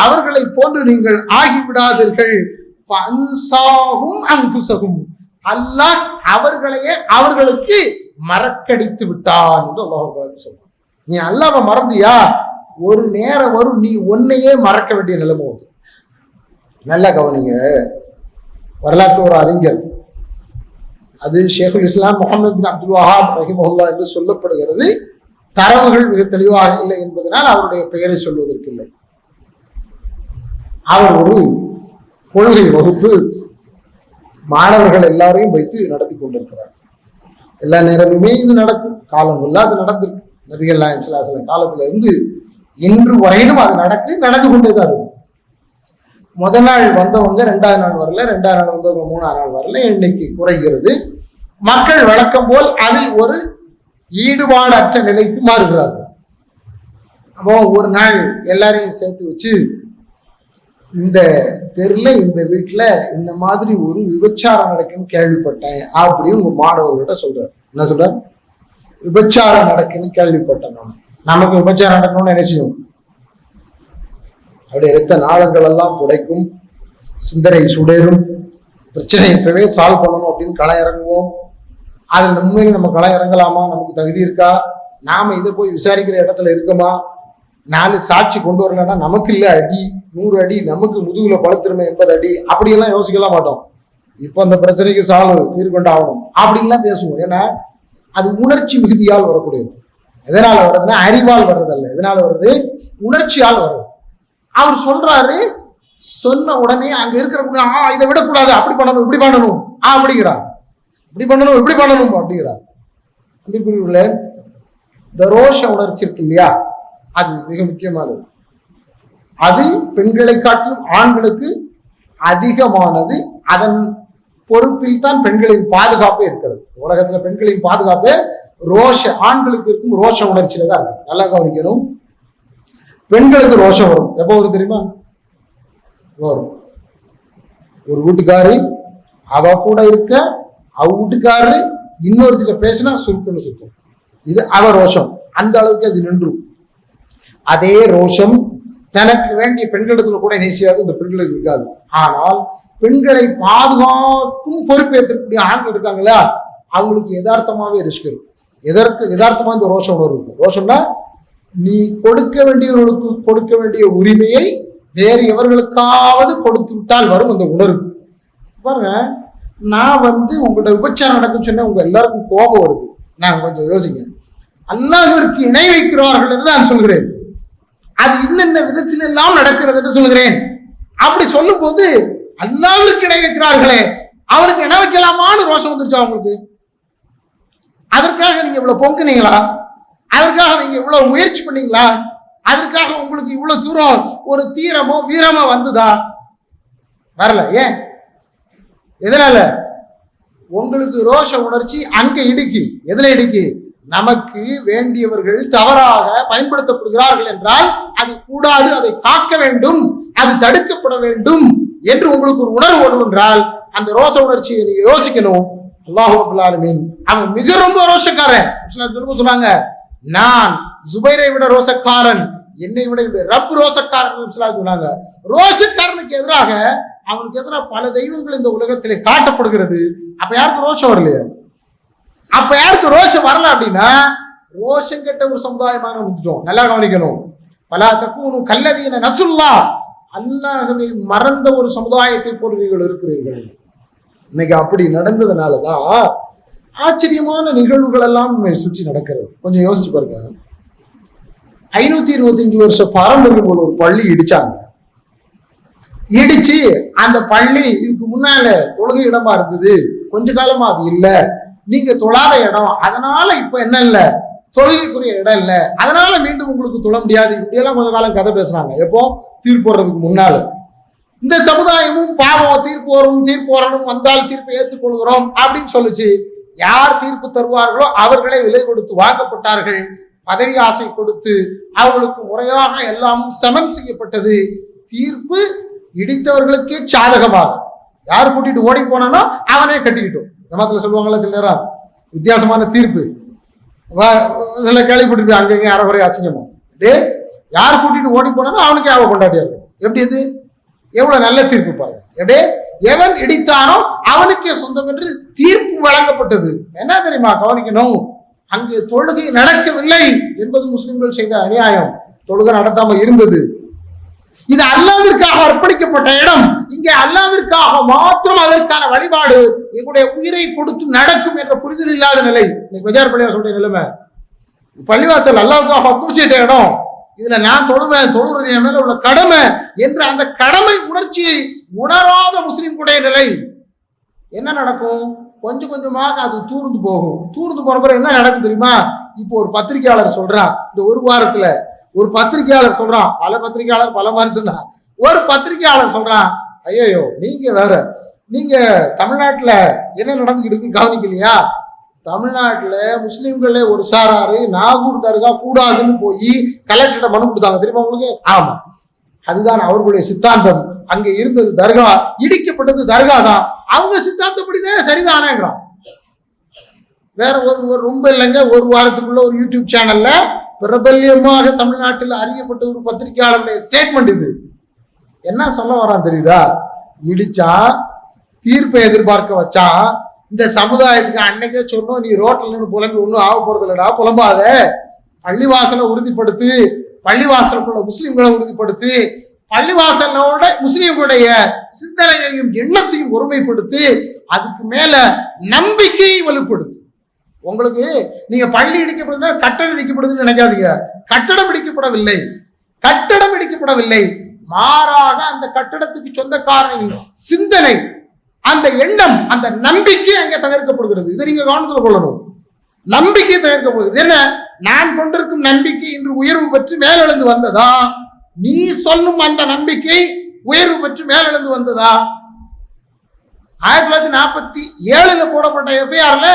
அவர்களை போன்று நீங்கள் ஆகிவிடாதீர்கள். ஃபஅன்சாஹும் அன்ஃபுஸஹும், அல்லாஹ் அவர்களையே அவர்களுக்கு மறக்கடித்து விட்டான் என்று அல்லாஹ் சொல்றான். நீ அல்லாஹ்வை மறந்தியா, ஒரு நேரம் வரும் நீ ஒன்னையே மறக்க வேண்டிய நிலைமை வந்து. நல்லா கவனிங்க. வரலாற்று ஒரு அறிஞர், அது ஷேகுல் இஸ்லாம் முஹம்மது பின் அப்துல் வஹாப் ரஹிமஹுல்லாஹ் என்று சொல்லப்படுகிறது. தரவுகள் மிக தெளிவாக இல்லை என்பதனால் அவருடைய பெயரை சொல்வதற்கு இல்லை. அவர் ஒரு கொள்கை வகுப்பு மாணவர்கள் எல்லாரையும் வைத்து நடத்தி கொண்டிருக்கிறார். எல்லா நேரமுமே இது நடக்கும், காலம் ஃபுல்லா அது நடந்திருக்கு. நபிகள் நாயகம் ஸல்லல்லாஹு அலைஹி வஸல்லம் காலத்துல இருந்து இன்று வரையிலும் அது நடந்து கொண்டேதான் இருக்கும். முதல் நாள் வந்தவங்க 2வது நாள் வரல, 2வது நாள் வந்தவங்க 3வது நாள் வரல, எண்ணிக்கை குறைகிறது. மக்கள் வழக்கம் போல் அதில் ஒரு ஈடுபாடற்ற நிலைக்கு மாறுகிறார்கள். அப்போ ஒரு நாள் எல்லாரையும் சேர்த்து வச்சு, இந்த தெருல இந்த வீட்டுல இந்த மாதிரி ஒரு விபச்சாரம் நடக்குன்னு கேள்விப்பட்டேன் அப்படின்னு உங்க மாணவர்கிட்ட சொல்றாரு. என்ன சொல்றாரு? விபச்சாரம் நடக்குன்னு கேள்விப்பட்டேன். நமக்கு விபச்சாரம் நடக்கணும்னு என்ன செய்யும்? அப்படியே இரத்த நாளங்கள் எல்லாம் புடைக்கும், சிந்தனை சுடரும், பிரச்சனை இப்பவே சால்வ் பண்ணணும் அப்படின்னு களை இறங்குவோம். அதில் உண்மையில் நம்ம களை இறங்கலாமா? நமக்கு தகுதி இருக்கா? நாம இதை போய் விசாரிக்கிற இடத்துல இருக்கோமா? 4 சாட்சி கொண்டு வரலன்னா நமக்கு இல்லை அடி 100 அடி, நமக்கு முதுகுல படுத்துருமே 80 அடி, அப்படியெல்லாம் யோசிக்கலாம் மாட்டோம். இப்போ அந்த பிரச்சனைக்கு தீர்வு கொண்டு ஆகணும் அப்படின்லாம் பேசுவோம். ஏன்னா அது உணர்ச்சி மிகுதியால் வரக்கூடியது. எதனால வர்றதுன்னா அறிவால் வர்றதல்ல. எதனால வருது? உணர்ச்சியால் வருது. அவர் சொல்றாரு, சொன்ன உடனே அங்க இருக்கிறவங்க இதை விடக்கூடாது, அப்படி பண்ணணும் இப்படி பண்ணணும் அப்படிங்கிறார், இப்படி பண்ணணும் இப்படி பண்ணணும் அப்படிங்கிறார். அன்பிற்குரியவர்களே, இந்த ரோஷ உணர்ச்சி இருக்கு இல்லையா, அது மிக முக்கியமானது. அது பெண்களை காட்டிலும் ஆண்களுக்கு அதிகமானது. அதன் பொறுப்பில் தான் பெண்களின் பாதுகாப்பே இருக்கிறது. உலகத்துல பெண்களின் பாதுகாப்பே ஆண்களுக்கு இருக்கும் ரோஷ உணர்ச்சியில தான் இருக்கு. நல்லா கவனிக்கணும். பெண்களுக்கு ரோஷம் வரும் எப்போ வரும் தெரியுமா? வரும். ஒரு வீட்டுக்காரி அவ கூட இருக்க, அவ வீட்டுக்காரரு இன்னொருத்திட்ட பேசினா சுருக்குன்னு சுத்தும். இது அவ ரோஷம். அந்த அளவுக்கு அது நின்றும். அதே ரோஷம் தனக்கு வேண்டிய பெண்களிடத்துல கூட நேசியாது இந்த பெண்களுக்கு இருக்காது. ஆனால் பெண்களை பாதுகாக்கும் பொறுப்பேற்கக்கூடிய ஆண்கள் இருக்காங்களா, அவங்களுக்கு யதார்த்தமாவே ரிஸ்க் இருக்கும். யதார்த்தமா இந்த ரோஷம் உணர்வு இருக்கும். ரோஷம்னா நீ கொடுக்க வேண்டியவர்களுக்கு கொடுக்க வேண்டிய உரிமையை வேறு எவர்களுக்காவது கொடுத்து விட்டால் வரும் அந்த உணர்வு. பாருங்க, நான் உங்களோட விபச்சாரம் நடக்கும் சொன்ன உங்க எல்லாருக்கும் கோபம் வருது. நான் கொஞ்சம் யோசிங்க. அல்லாஹ்விற்கு இணை வைக்கிறார்கள் என்று நான் சொல்கிறேன். அது இன்னென்ன விதத்தில் எல்லாம் நடக்கிறது என்று சொல்கிறேன். அப்படி சொல்லும் போது அல்லாஹ்விற்கு இணை வைக்கிறார்களே, அவருக்கு இணை வைக்கலாமான்னு ரோஷம் வந்துருச்சா உங்களுக்கு? அதற்காக நீங்க இவ்வளவு பொங்குனீங்களா? அதற்காக நீங்க இவ்வளவு முயற்சி பண்ணீங்களா? அதற்காக உங்களுக்கு இவ்வளவு தூரம் ஒரு தீரமோ வீரமோ வந்துதா? வரல. ஏன்? எதனால? உங்களுக்கு ரோஷ உணர்ச்சி அங்க இடுக்கி. எதுல இடுக்கி? நமக்கு வேண்டியவர்கள் தவறாக பயன்படுத்தப்படுகிறார்கள் என்றால் அது கூடாது, அதை காக்க வேண்டும், அது தடுக்கப்பட வேண்டும் என்று உங்களுக்கு ஒரு உணர்வு வரும் என்றால் அந்த ரோஷ உணர்ச்சியை நீங்க யோசிக்கணும். அல்லாஹ் ரப்பல் ஆலமீன் அவன் மிக ரொம்ப ரோஷக்காரன். சொன்னாங்க, நான் ஜுபைரை விட ரோஷக்காரன், என்னை விட ரப் ரோஷக்காரன் சொன்னாங்க. ரோஷக்காரனுக்கு எதிராக அவனுக்கு எதிராக பல தெய்வங்கள் இந்த உலகத்திலே காட்டப்படுகிறது. அப்ப யாருக்கு ரோஷம் வரலையா? அப்ப யாருக்கு ரோஷம் வரல அப்படின்னா ரோஷம் கெட்ட ஒரு சமுதாயமாக முடிச்சிட்டோம். நல்லா கவனிக்கணும். பலா தக்கூனு கல்லதீன நசுல்லா, அல்லாஹ்வை மறந்த ஒரு சமுதாயத்தை போன்றீர்கள் இருக்கிறீர்கள். இன்னைக்கு அப்படி நடந்ததுனாலதான் ஆச்சரியமான நிகழ்வுகள் எல்லாம் சுற்றி நடக்கிறது. கொஞ்சம் யோசிச்சு பாருங்க. 525 வருஷ பாரம்பரியம் போல ஒரு பள்ளி இடிச்சாங்க. இடிச்சு அந்த பள்ளி இதுக்கு முன்னால தொழுகை இடமா இருந்தது, கொஞ்ச காலமா அது இல்ல, நீங்க தொழாத இடம், அதனால இப்ப என்ன இல்ல, தொழுகைக்குரிய இடம் இல்ல, அதனால மீண்டும் உங்களுக்கு தொழ முடியாது. இப்படியெல்லாம் கொஞ்ச காலம் கதை பேசுறாங்க. எப்போ? தீர்ப்பு போடுறதுக்கு முன்னால. இந்த சமுதாயமும் பாவம், தீர்ப்பு வரணும், வந்தால் தீர்ப்பை ஏற்றுக்கொள்கிறோம் அப்படின்னு சொல்லுச்சு. யார் தீர்ப்பு தருவார்களோ அவர்களே விலை கொடுத்து வாங்கப்பட்டார்கள். பதவி ஆசை கொடுத்து அவர்களுக்கு முறையாக எல்லாம் சமன் செய்யப்பட்டது. தீர்ப்பு இடித்தவர்களுக்கே சாதகமாக. யார் கூட்டிட்டு ஓடி போனானோ அவனே கட்டிக்கிட்டோம். ஜமாத்துல சொல்லுவாங்கல்ல சில நேரம் வித்தியாசமான தீர்ப்பு சில கேள்விப்பட்டிருப்பேன், அங்கங்க அறகுறை அசிங்கமா. யார் கூட்டிட்டு ஓடி போனானோ அவனுக்கே அவ கொண்டாட்டியா இருக்கும். எப்படி அது? எவ்வளவு நல்ல தீர்ப்பு பாருங்க. எப்படி எவன் இடித்தானோ அவனுக்கே சொந்தம் என்று தீர்ப்பு வழங்கப்பட்டது. என்ன தெரியுமா கவனிக்கணும்? அங்கே தொழுகை நடக்கவில்லை என்பது முஸ்லிம்கள் செய்த அநியாயம். தொழுகை நடத்தாம இருந்தது. இது அல்லாஹ்விற்காக அர்ப்பணிக்கப்பட்ட இடம். இங்கே அல்லாஹ்விற்காக மாத்திரம் அதற்கான வழிபாடு எங்களுடைய உயிரை கொடுத்து நடக்கும் என்ற புரிதல் இல்லாத நிலை. இன்னைக்கு பஜார் பள்ளிவாசல் சொல்ற நிலைமை. பள்ளிவாசல் அல்லாஹ்வுக்காக வக்ஃப் செய்த இடம். இதுல நான் தொழுவது என் மேல உள்ள கடமை என்ற அந்த கடமை உணர்ச்சியை உணராத முஸ்லிம் கூடிய நிலை. என்ன நடக்கும்? கொஞ்சம் கொஞ்சமாக அது தூர்ந்து போகும். தூர்ந்து போன பிறகு என்ன நடக்கும் தெரியுமா? இப்போ ஒரு பத்திரிகையாளர் சொல்றான், இந்த ஒரு வாரத்துல ஒரு பத்திரிகையாளர் சொல்றான், பல பத்திரிகையாளர் பல மாதிரி சொன்னா, ஒரு பத்திரிகையாளர் சொல்றான், ஐயோ நீங்க வேற, நீங்க தமிழ்நாட்டுல என்ன நடந்துகிட்டு இருக்கு கவனிக்கலையா? தமிழ்நாட்டுல முஸ்லிம்களே ஒரு சாராரு நாகூர் தர்கா கூடாதுன்னு போய் கலெக்டர்கிட்ட மனு கொடுத்தாங்க. தெரியுமா உங்களுக்கு? ஆமா, அதுதான் அவர்களுடைய சித்தாந்தம். அங்க இருந்தது தர்கா, இடிக்கப்பட்டது தர்கா தான். அவங்க சித்தாந்தப்படிதான் சரிதானேங்கிறான். வேற ஒரு ரொம்ப இல்லைங்க, ஒரு வாரத்துக்குள்ள ஒரு யூடியூப் சேனல்ல பிரபல்யமாக தமிழ்நாட்டில் அறியப்பட்ட ஒரு பத்திரிகையாளருடைய ஸ்டேட்மெண்ட் இது. என்ன சொல்ல வரான் தெரியுதா? இடிச்சா தீர்ப்பை எதிர்பார்க்க வச்சா இந்த சமுதாயத்துக்கு அன்னைக்கே சொன்னோம், நீ ரோட்ல நின்று புலம்பி ஒன்றும் ஆக போறது இல்லடா, புலம்பாத, பள்ளிவாசலை உறுதிப்படுத்து, பள்ளிவாசலுக்குள்ள முஸ்லிம்களை உறுதிப்படுத்தி, பள்ளிவாசலோட முஸ்லிம்களுடைய சிந்தனையையும் எண்ணத்தையும் ஒருமைப்படுத்தி, அதுக்கு மேல நம்பிக்கையை வலுப்படுத்து. உங்களுக்கு நீங்க பள்ளி இடிக்கப்படுதுன்னா கட்டடம் இடிக்கப்படுதுன்னு நினைக்காதீங்க. கட்டடம் இடிக்கப்படவில்லை, கட்டடம் இடிக்கப்படவில்லை, மாறாக அந்த கட்டடத்துக்கு சொந்தக்காரனின் சிந்தனை, அந்த எண்ணம், அந்த நம்பிக்கை அங்கே தகர்க்கப்படுகிறது. இதை நீங்க கவனத்தில் கொள்ளணும். நம்பிக்கை தகர்க்கப்படுகிறது. என்ன, நான் கொண்டிருக்கும் நம்பிக்கை இன்று உயர்வு பெற்று மேலெழுந்து வந்ததா? நீ சொல்லும் அந்த நம்பிக்கை உயர்வு பெற்று மேலெழுந்து வந்ததா? 1947 போடப்பட்ட எஃப்ஐஆர்ல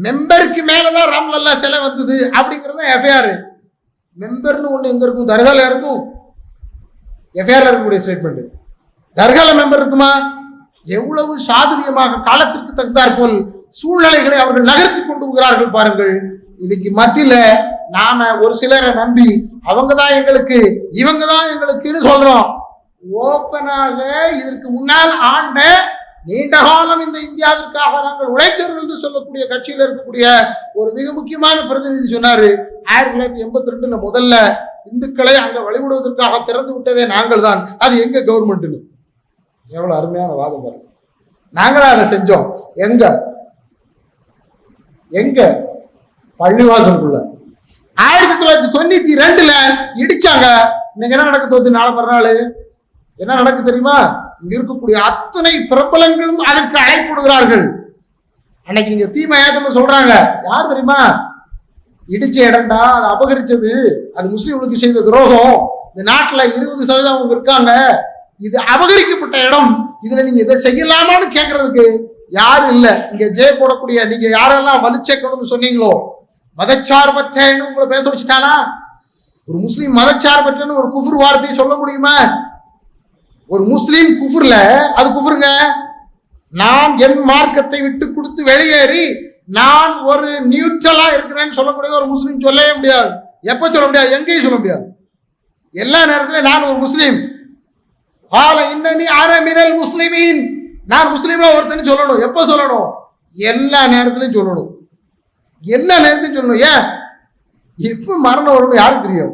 மெம்பருக்கு மேலதான் ராம்லல்லா சிலை வந்தது அப்படிங்கிறது எஃப்ஐஆர். மெம்பர்னு ஒண்ணு எங்க இருக்கும்? தர்கால இருக்கும். எஃப்ஐஆர்ல இருக்கக்கூடிய ஸ்டேட்மெண்ட். தர்கால மெம்பர் இருக்குமா? எவ்வளவு சாதுரியமாக காலத்திற்கு தகுந்தாற்போல் சூழ்நிலைகளை அவர்கள் நகர்த்தி கொண்டு போகிறார்கள் பாருங்கள். இதுக்கு மத்தியில நாம ஒரு சிலரை நம்பி அவங்கதான் எங்களுக்கு, இவங்கதான் எங்களுக்குன்னு சொல்றோம். ஓப்பனாக இதற்கு முன்னால் ஆண்ட நீண்ட காலம் இந்த இந்தியாவிற்காக நாங்கள் உழைத்தவர்கள் என்று சொல்லக்கூடிய கட்சியில் இருக்கக்கூடிய ஒரு மிக முக்கியமான பிரதிநிதி சொன்னாரு, 1982 முதல்ல இந்துக்களை அங்க வழிபடுவதற்காக திறந்து விட்டதே நாங்கள் தான், அது எங்க கவர்மெண்ட்னு. எவ்வளவு அருமையான வாதம் பாருங்க. நாங்களா அதை செஞ்சோம். எங்க எங்க பள்ளிவாசலுக்குள்ள 1992 இடிச்சாங்க. இன்னைக்கு என்ன நடக்க தோத்து? நாளை மறுநாள் என்ன நடக்கு தெரியுமா? இங்க இருக்கக்கூடிய அத்தனை பிரபலங்களும் அதற்கு அழைப்படுகிறார்கள். அன்னைக்கு நீங்க தீமையாதன்னு சொல்றாங்க. யார் தெரியுமா? இடிச்ச இடம்டா, அதை அபகரிச்சது, அது முஸ்லீம்களுக்கு செய்த துரோகம். இந்த நாட்டுல 20% அவங்க இருக்காங்க, இது அபகரிக்கப்பட்ட இடம், இதுல நீங்க இதை செய்யலாமான்னு கேட்கறதுக்கு யாரும் இல்ல. இங்க ஜெய போடக்கூடிய நீங்க யாரெல்லாம் வலிச்சேக்கணும்னு சொன்னீங்களோ, மதச்சார்பற்றன்னு உங்களை பேச வச்சுட்டானா? ஒரு முஸ்லீம் மதச்சார்பற்றன்னு ஒரு குஃபுர் வார்த்தையை சொல்ல முடியுமா? ஒரு முஸ்லீம் குஃபுர்ல அது குஃபுருங்க. நான் என் மார்க்கத்தை விட்டு கொடுத்து வெளியேறி நான் ஒரு நியூட்ரலா இருக்கிறேன்னு சொல்லக்கூடியது ஒரு முஸ்லீம் சொல்லவே முடியாது. எப்ப சொல்ல முடியாது? எங்கேயும் சொல்ல முடியாது. எல்லா நேரத்திலும் நான் ஒரு முஸ்லீம், முஸ்லிமீன், நான் முஸ்லீம்ல ஒருத்தன்னு சொல்லணும். எப்ப சொல்லணும்? எல்லா நேரத்திலையும் சொல்லணும். எல்லா நேரத்தையும் சொல்லணும். ஏன்? எப்ப மரணம் வரணும் யாருக்கு தெரியும்?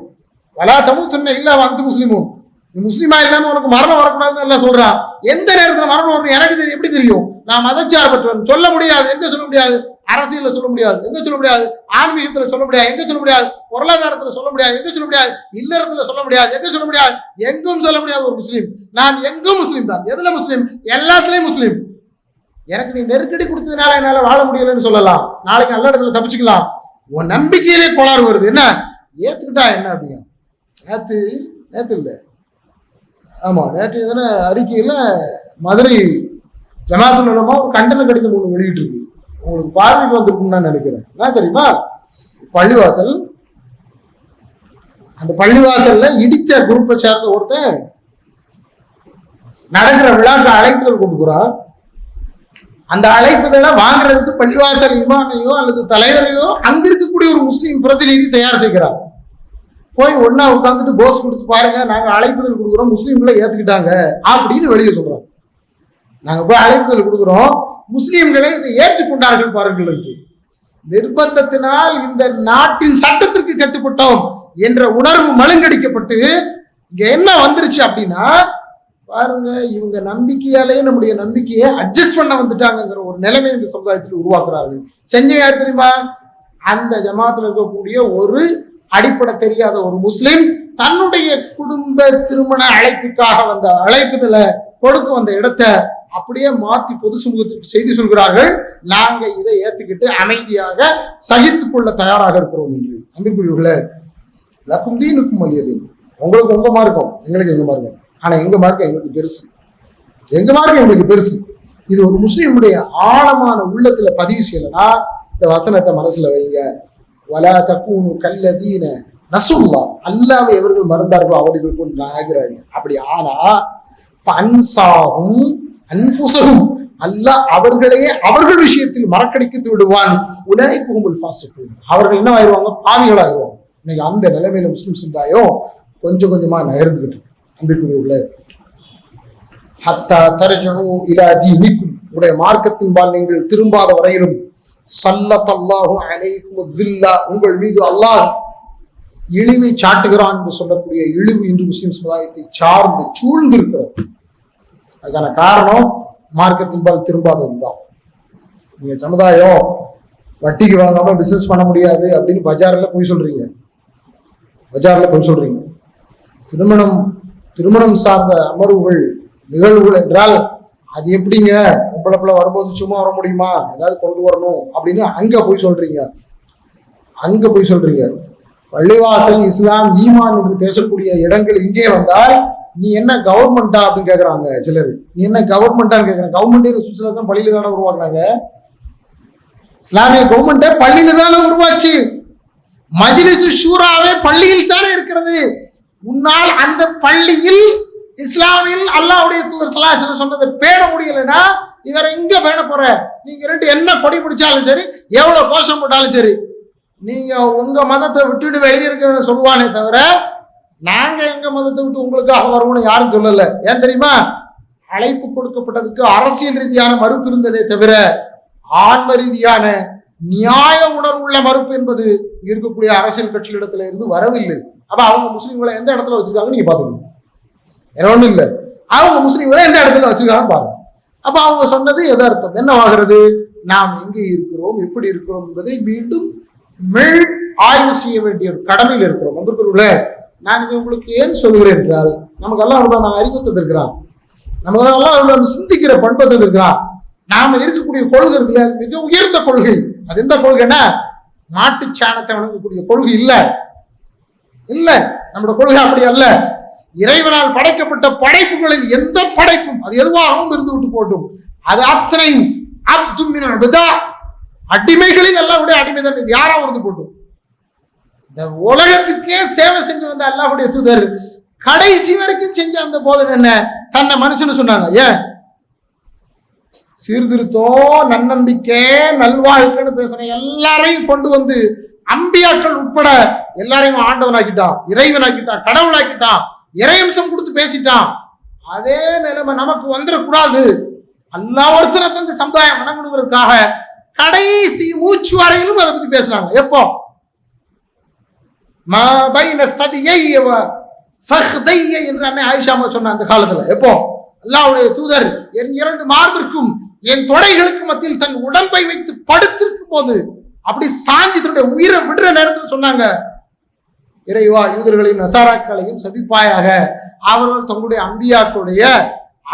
வலா தமூத்துன்ன இல்லா வஅன்தும் முஸ்லிமூன். நீ முஸ்லீமா இல்லாம உனக்கு மரணம் வரக்கூடாதுன்னு எல்லாம் சொல்றான். எந்த நேரத்தில் மரணம் வரணும் எனக்கு தெரியும். எப்படி தெரியும்? நான் மதச்சார்பற்றவன். சொல்ல முடியாது. எங்க சொல்ல முடியாது? அரசியல்ல சொல்ல முடியாது. எங்க சொல்ல முடியாது? ஆன்மீகத்துல சொல்ல முடியாது. எங்க சொல்ல முடியாது? பொருளாதாரத்துல சொல்ல முடியாது. எங்க சொல்ல முடியாது? இல்லறத்துல சொல்ல முடியாது. எங்க சொல்ல முடியாது? எங்கும் சொல்ல முடியாது. ஒரு முஸ்லீம் நான் எங்கும் முஸ்லீம் தான். எதுல முஸ்லீம்? எல்லாத்துலயும் முஸ்லீம். எனக்கு நீ நெருக்கடி கொடுத்ததுனால என்னால வாழ முடியலன்னு சொல்லலாம். நாளைக்கு நல்ல இடத்துல தப்பிச்சுக்கலாம். உன் நம்பிக்கையிலே கோளாறு வருது. என்ன ஏத்துக்கிட்டா என்ன அப்படிங்க? நேத்து இல்லை, ஆமா நேற்று எதனா அறிக்கையில மதுரை ஜமாத்துல் உலமா ஒரு கண்டன கடிதம் ஒன்று வெளியிட்டு இருக்கு. உங்களுக்கு பார்வைக்கு வந்திருக்குன்னு நான் நினைக்கிறேன். என்ன தெரியுமா? பள்ளிவாசல், அந்த பள்ளிவாசல்ல இடிச்ச குரூப்பை சேர்ந்த ஒருத்தன் நடக்கிற விழாக்கு அழைப்புதல் கொடுக்குறான். அந்த அழைப்புதலை வாங்குறதுக்கு பள்ளிவாசல் இமாமையோ அல்லது தலைவரையோ அங்க இருக்கக்கூடிய ஒரு முஸ்லீம் பிரதிநிதி தயார் செய்கிறார். போய் ஒன்னா உட்காந்துட்டு போஸ் கொடுத்து பாருங்க, நாங்க அழைப்புதல் கொடுக்குறோம், முஸ்லீம்களை ஏத்துக்கிட்டாங்க அப்படின்னு வெளியே சொல்றோம். நாங்க போய் அழைப்புதல் கொடுக்குறோம், முஸ்லீம்களை இதை ஏற்றுக்கொண்டார்கள் பாருங்கள் என்று. நிர்பந்தத்தினால் இந்த நாட்டின் சட்டத்திற்கு கட்டுப்பட்டோம் என்ற உணர்வு மழுங்கடிக்கப்பட்டு இங்க என்ன வந்துருச்சு அப்படின்னா, பாருங்க இவங்க நம்பிக்கையாலே நம்முடைய நம்பிக்கையை அட்ஜஸ்ட் பண்ண வந்துட்டாங்கிற ஒரு நிலைமை இந்த சமுதாயத்தில் உருவாக்குறார்கள். செஞ்ச யார் தெரியுமா? அந்த ஜமாத்தில் இருக்கக்கூடிய ஒரு அடிப்படை தெரியாத ஒரு முஸ்லிம் தன்னுடைய குடும்ப திருமண அழைப்புக்காக வந்த அழைப்புதல கொடுக்க வந்த இடத்தை அப்படியே மாத்தி பொது சமூகத்திற்கு செய்தி சொல்கிறார்கள். நாங்க இதை ஏத்துக்கிட்டு அமைதியாக சகித்துக் கொள்ள தயாராக இருக்கிறோம் என்று. அன்புக்குரியவர்களே, லக்கும் தீனுக்கும் வலியது. உங்களுக்கு உங்க மார்க்கம், எங்களுக்கு எங்க மார்க்கம். ஆனா எங்க மார்க்கம் எங்களுக்கு பெருசு, எங்க மார்க்கம் எங்களுக்கு பெருசு. இது ஒரு முஸ்லீமுடைய ஆழமான உள்ளத்துல பதிவு செய்யலன்னா இந்த வசனத்தை மனசுல வைங்க. வலா தக்கூனு கல்லதீன நசுல்லா, அல்லாஹ்வை எவர்கள் மறந்தார்களோ அவர்கள் போன்று ஆகிறார்கள். அப்படி ஆனா ஃபன்சாஹும் அன்ஃபுஸஹும், அல்லாஹ் அவர்களையே அவர்கள் விஷயத்தில் மறக்கடித்து விடுவான். உலைக ஹுமுல் ஃபாஸிகூன், அவர்கள் என்ன ஆயிடுவாங்க? பாவிகளாயிருவாங்க. இன்னைக்கு அந்த நிலைமையில முஸ்லிம் சமுதாயம் கொஞ்சம் கொஞ்சமா நகர்ந்துகிட்டு இருக்கு. அன்பிற்குரியவர்களே, ஹத்தா தர்ஜூ இலா தீனிக்கும், உடைய மார்க்கத்தின்பால் நீங்கள் திரும்பாத வரையிலும் ஸல்லல்லாஹு அலைக்கும் தில்லா, உங்கள் மீது அல்லாஹ் இழிவை சாட்டுகிறான் என்று சொல்லக்கூடிய இழிவு இன்று முஸ்லிம் சமுதாயத்தை சார்ந்து சூழ்ந்திருக்கிறது. அதுக்கான காரணம் மார்க்கத்தின்பால் திரும்பாததுதான். நீங்க சமுதாயம் வட்டிக்கு வாங்காம பிசினஸ் பண்ண முடியாது அப்படின்னு பஜார்ல போய் சொல்றீங்க. திருமணம் திருமணம் சார்ந்த அமர்வுகள் நிகழ்வுகள் என்றால் அது எப்படிங்க பொம்பளை வரும்போது சும்மா வர முடியுமா, ஏதாவது கொண்டு வரணும் அப்படின்னு அங்க போய் சொல்றீங்க. பள்ளிவாசல் இஸ்லாம் ஈமான் என்று பேசக்கூடிய இடங்கள் இங்கே வந்தால் நீ என்ன கவர்மெண்டா அப்படின்னு கேட்கறாங்க சிலர். நீ என்ன கவர்மெண்டான்னு கேட்கறாங்க. கவர்மெண்டே ரசூலுல்லாஹ் பள்ளியில தானே உருவாக்குனாங்க. இஸ்லாமிய கவர்மெண்டே பள்ளியில தானே உருவாச்சு. மஜ்லிஸ் ஷூராவே பள்ளியில் தானே இருக்கிறது. உன்னால் அந்த பள்ளியில் இஸ்லாமில் அல்லாஹ்வுடைய தூதர் ஸல்லல்லாஹு அலைஹி வஸல்லம் சொன்னதை பேண முடியலைன்னா இவரை எங்க பேண போற? நீங்க ரெண்டு என்ன கொடி பிடிச்சாலும் சரி, எவ்வளவு கோஷம் போட்டாலும் சரி, நீங்க உங்க மதத்தை விட்டுட்டு வெளியிருக்க சொல்லுவானே தவிர நாங்க எங்க மதத்தை விட்டு உங்களுக்காக வருவோம்னு யாரும் சொல்லல. ஏன் தெரியுமா? அழைப்பு கொடுக்கப்பட்டதுக்கு அரசியல் ரீதியான மறுப்பு இருந்ததே தவிர ஆன்ம ரீதியான நியாய உணர்வுள்ள மறுப்பு என்பது இருக்கக்கூடிய அரசியல் கட்சிகளிடத்துல இருந்து வரவில்லை. அப்ப அவங்க முஸ்லீம்களை எந்த இடத்துல வச்சிருக்காங்க நீங்க பாத்துக்கணும். என்ன ஒண்ணும் இல்லை, அவங்க முஸ்லீம்களை எந்த இடத்துல வச்சிருக்காங்க பாருங்க. அப்ப அவங்க சொன்னது எதார்த்தம் என்னவாகிறது? நாம் எங்கே இருக்கிறோம், எப்படி இருக்கிறோம் என்பதை மீண்டும் ஆய்வு செய்ய வேண்டிய ஒரு கடமையில் இருக்கிறோம். வந்திருக்கிறோம்ல, நான் இதை உங்களுக்கு ஏன் சொல்கிறேன் என்றால் நமக்கு எல்லாம் நான் அறிவு தந்திருக்கிறான், நமக்கு எல்லாம் சிந்திக்கிற பண்பை தந்திருக்கிறான். நாம இருக்கக்கூடிய கொள்கை இருக்குல்ல, மிக உயர்ந்த கொள்கை. அது எந்த கொள்கைன்னா மாட்டு சாணத்தை வழங்கக்கூடிய கொள்கை இல்ல. நம்முடைய கொள்கை அப்படி அல்ல. இறைவனால் படைக்கப்பட்ட படைப்புகளில் எந்த படைப்பும் அது எதுவாகவும் இருந்து விட்டு போட்டும், அது அத்தனையும் அடிமைகளில் அல்லாஹ்வுடைய அடிமைதான். இது யாராவது இருந்து போட்டும். இந்த உலகத்திற்கே சேவை செஞ்சு வந்த அல்லாஹ்வுடைய தூதர் கடைசி வரைக்கும் செஞ்ச அந்த போதனை என்ன? தன்னை மனுஷன்னு சொன்னாங்க. ஏன்? சீர்திருத்தம், நன்னம்பிக்கை, நல்வாழ்க்கைன்னு பேசுற எல்லாரையும் கொண்டு வந்து அம்பியாக்கள் உட்பட எல்லாரையும் ஆண்டவனாக்கிட்டான், இறைவனாக்கிட்டான், கடவுளாக்கிட்டான், இறையம்சம் கொடுத்து பேசிட்டான். அதே நிலைமை நமக்கு வந்துடக்கூடாது. அல்லாஹ் ஒருத்தரை தந்த சமுதாயம் வணங்கணுங்கிறதுக்காக கடைசி மூச்சு வரையிலும் அதை பத்தி பேசுறாங்க. எப்போ? என்று அன்னை ஆயிஷா சொன்ன அந்த காலத்துல. எப்போ? அல்லாஹ்வுடைய தூதர் என் இரண்டு மார்பிற்கும் என் தொடைகளுக்கு மத்தியில் தன் உடம்பை வைத்து படுத்திருக்கும் போது அப்படி சாஞ்சி தன்னுடைய உயிரை விடுற நேரத்தில் சொன்னாங்க, இறைவா யூதர்களையும் நசாராக்களையும் சபிப்பாயாக, அவர்கள் தங்களுடைய அம்பியாக்களுடைய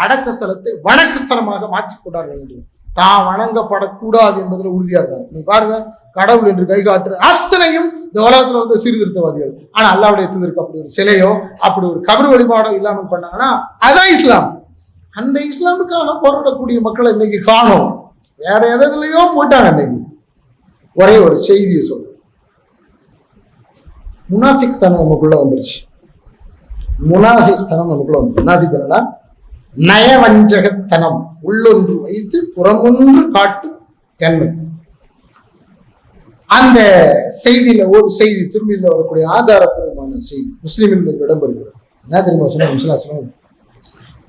அடக்க ஸ்தலத்தை வணக்க ஸ்தலமாக மாற்றிக் கொண்டார்கள் என்று. தான் வணங்கப்படக்கூடாது என்பதில் உறுதியா இருக்காங்க. நீ பாருங்க, கடவுள் என்று கை காட்டுற அத்தனையும் இந்த உலகத்துல வந்து சீர்திருத்தவாதிகள். ஆனா அல்லாஹ்வுடைய தூதருக்கு அப்படி ஒரு சிலையோ அப்படி ஒரு கபர் வழிபாடோ இல்லாமல் பண்ணாங்கன்னா அதான் இஸ்லாம். அந்த இஸ்லாமுக்காக போராடக்கூடிய மக்களை இன்னைக்கு காணோம். வேற எதுலயோ போயிட்டாங்க. இன்னைக்கு ஒரே ஒரு செய்தியை சொல்றேன். முனாஃபிக் தனம் நமக்குள்ள வந்துருச்சு. முனாஃபிக் தனம் நமக்குள்ள வந்து முனாஃபிக் தனம்னா நயவஞ்சகத்தனம், உள்ளொன்று வைத்து புறமொன்று காட்டும் தன்மை. அந்த செய்தியில ஒரு செய்தி திரும்பியில் வரக்கூடிய ஆதாரப்பூர்வமான செய்தி முஸ்லிமில் இடம்பெறுகிறது. என்ன தெரியுமா சொன்ன?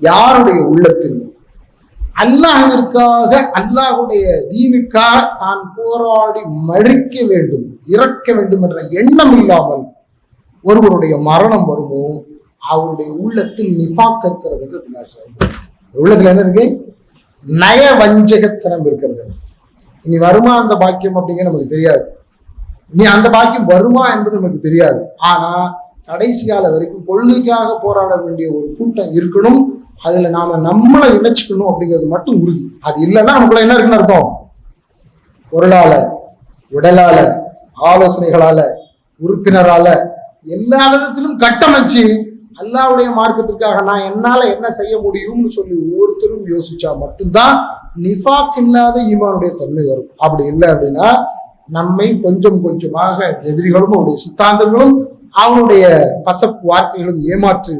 யாருடைய உள்ளத்தில் அல்லாஹ்விற்காக, அல்லாஹ்வுடைய தீனுக்காக தான் போராடி மழிக்க வேண்டும், இறக்க வேண்டும் என்ற எண்ணம் இல்லாமல் ஒருவருடைய மரணம் வருமோ அவருடைய உள்ளத்தில் நிஃபாக் இருக்கிறது. உள்ளத்துல என்ன இருக்கு? நயவஞ்சகத்தனம் இருக்கிறது. இனி வருமா அந்த பாக்கியம் அப்படிங்கிற நமக்கு தெரியாது. இனி அந்த பாக்கியம் வருமா என்பது நமக்கு தெரியாது. ஆனா கடைசி கால வரைக்கும் கொள்கைக்காக போராட வேண்டிய ஒரு கூட்டம் இருக்கணும். அதுல நாம நம்மளை இணைச்சுக்கணும் அப்படிங்கிறது மட்டும் உறுதி. அது இல்லைன்னா நமக்குள்ள என்ன இருக்குன்னு அர்த்தம்? பொருளால, உடலால, ஆலோசனைகளால, உறுப்பினரால, எல்லா விதத்திலும் கட்டமைச்சு அல்லாஹ்வுடைய மார்க்கத்திற்காக நான் என்னால என்ன செய்ய முடியும்னு சொல்லி ஒவ்வொருத்தரும் யோசிச்சா மட்டும்தான் நிஃபாக் இல்லாத ஈமானுடைய தன்மை வரும். அப்படி இல்லை அப்படின்னா நம்மை கொஞ்சம் கொஞ்சமாக எதிரிகளும் அவருடைய சித்தாந்தங்களும் அவனுடைய பசப்பு வார்த்தைகளும் ஏமாற்று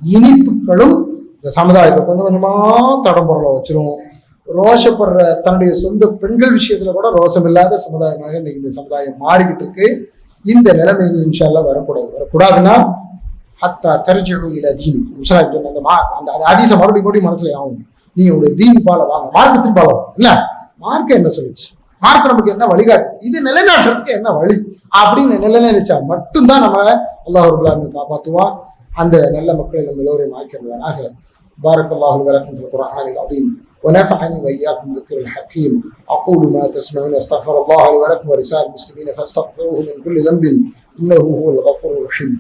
இனிப்புகளும் இந்த சமுதாயத்தை கொஞ்சம் கொஞ்சமா தடம்பொருளை வச்சிரும். ரோஷப்படுற தன்னுடைய சொந்த பெண்கள் விஷயத்துல கூட ரோஷம் இல்லாத சமுதாயமாக இன்னைக்கு இந்த சமுதாயம் மாறிக்கிட்டு இருக்கு. இந்த நிலைமை இன்ஷா அல்லாஹ் வரக்கூடாதுன்னா ஹத்தா தர்ஜிஉ இலா தீனிக்கும். அந்த ஹதீஸை மறுபடியும் மனசுல ஆகும். நீங்க உடைய தீன் பால வாங்க, மார்க்கத்தின் பால வாங்க. இல்ல மார்க்கம் என்ன சொல்லிச்சு, மார்க்கம் நமக்கு என்ன வழிகாட்டு, இது நிலைநாட்டுறதுக்கு என்ன வழி அப்படின்னு நிலைநிலைச்சா மட்டும்தான் நம்மள அல்லாஹ் ரப்பல் ஆலமீன் காப்பாற்றுவான். அந்த நல்ல மக்களை நம்ம எல்லோரையும் ஆக்கிடுவானாக. பாரக்கல்லாஹு லக்கும் ஃபில் குர்ஆனில் அதீம் ونفعني وإياكم بالذكر الحكيم. أقول ما تسمعون أستغفر الله لي ولكم ولسائر المسلمين فاستغفروه من كل ذنب إنه هو الغفور الرحيم.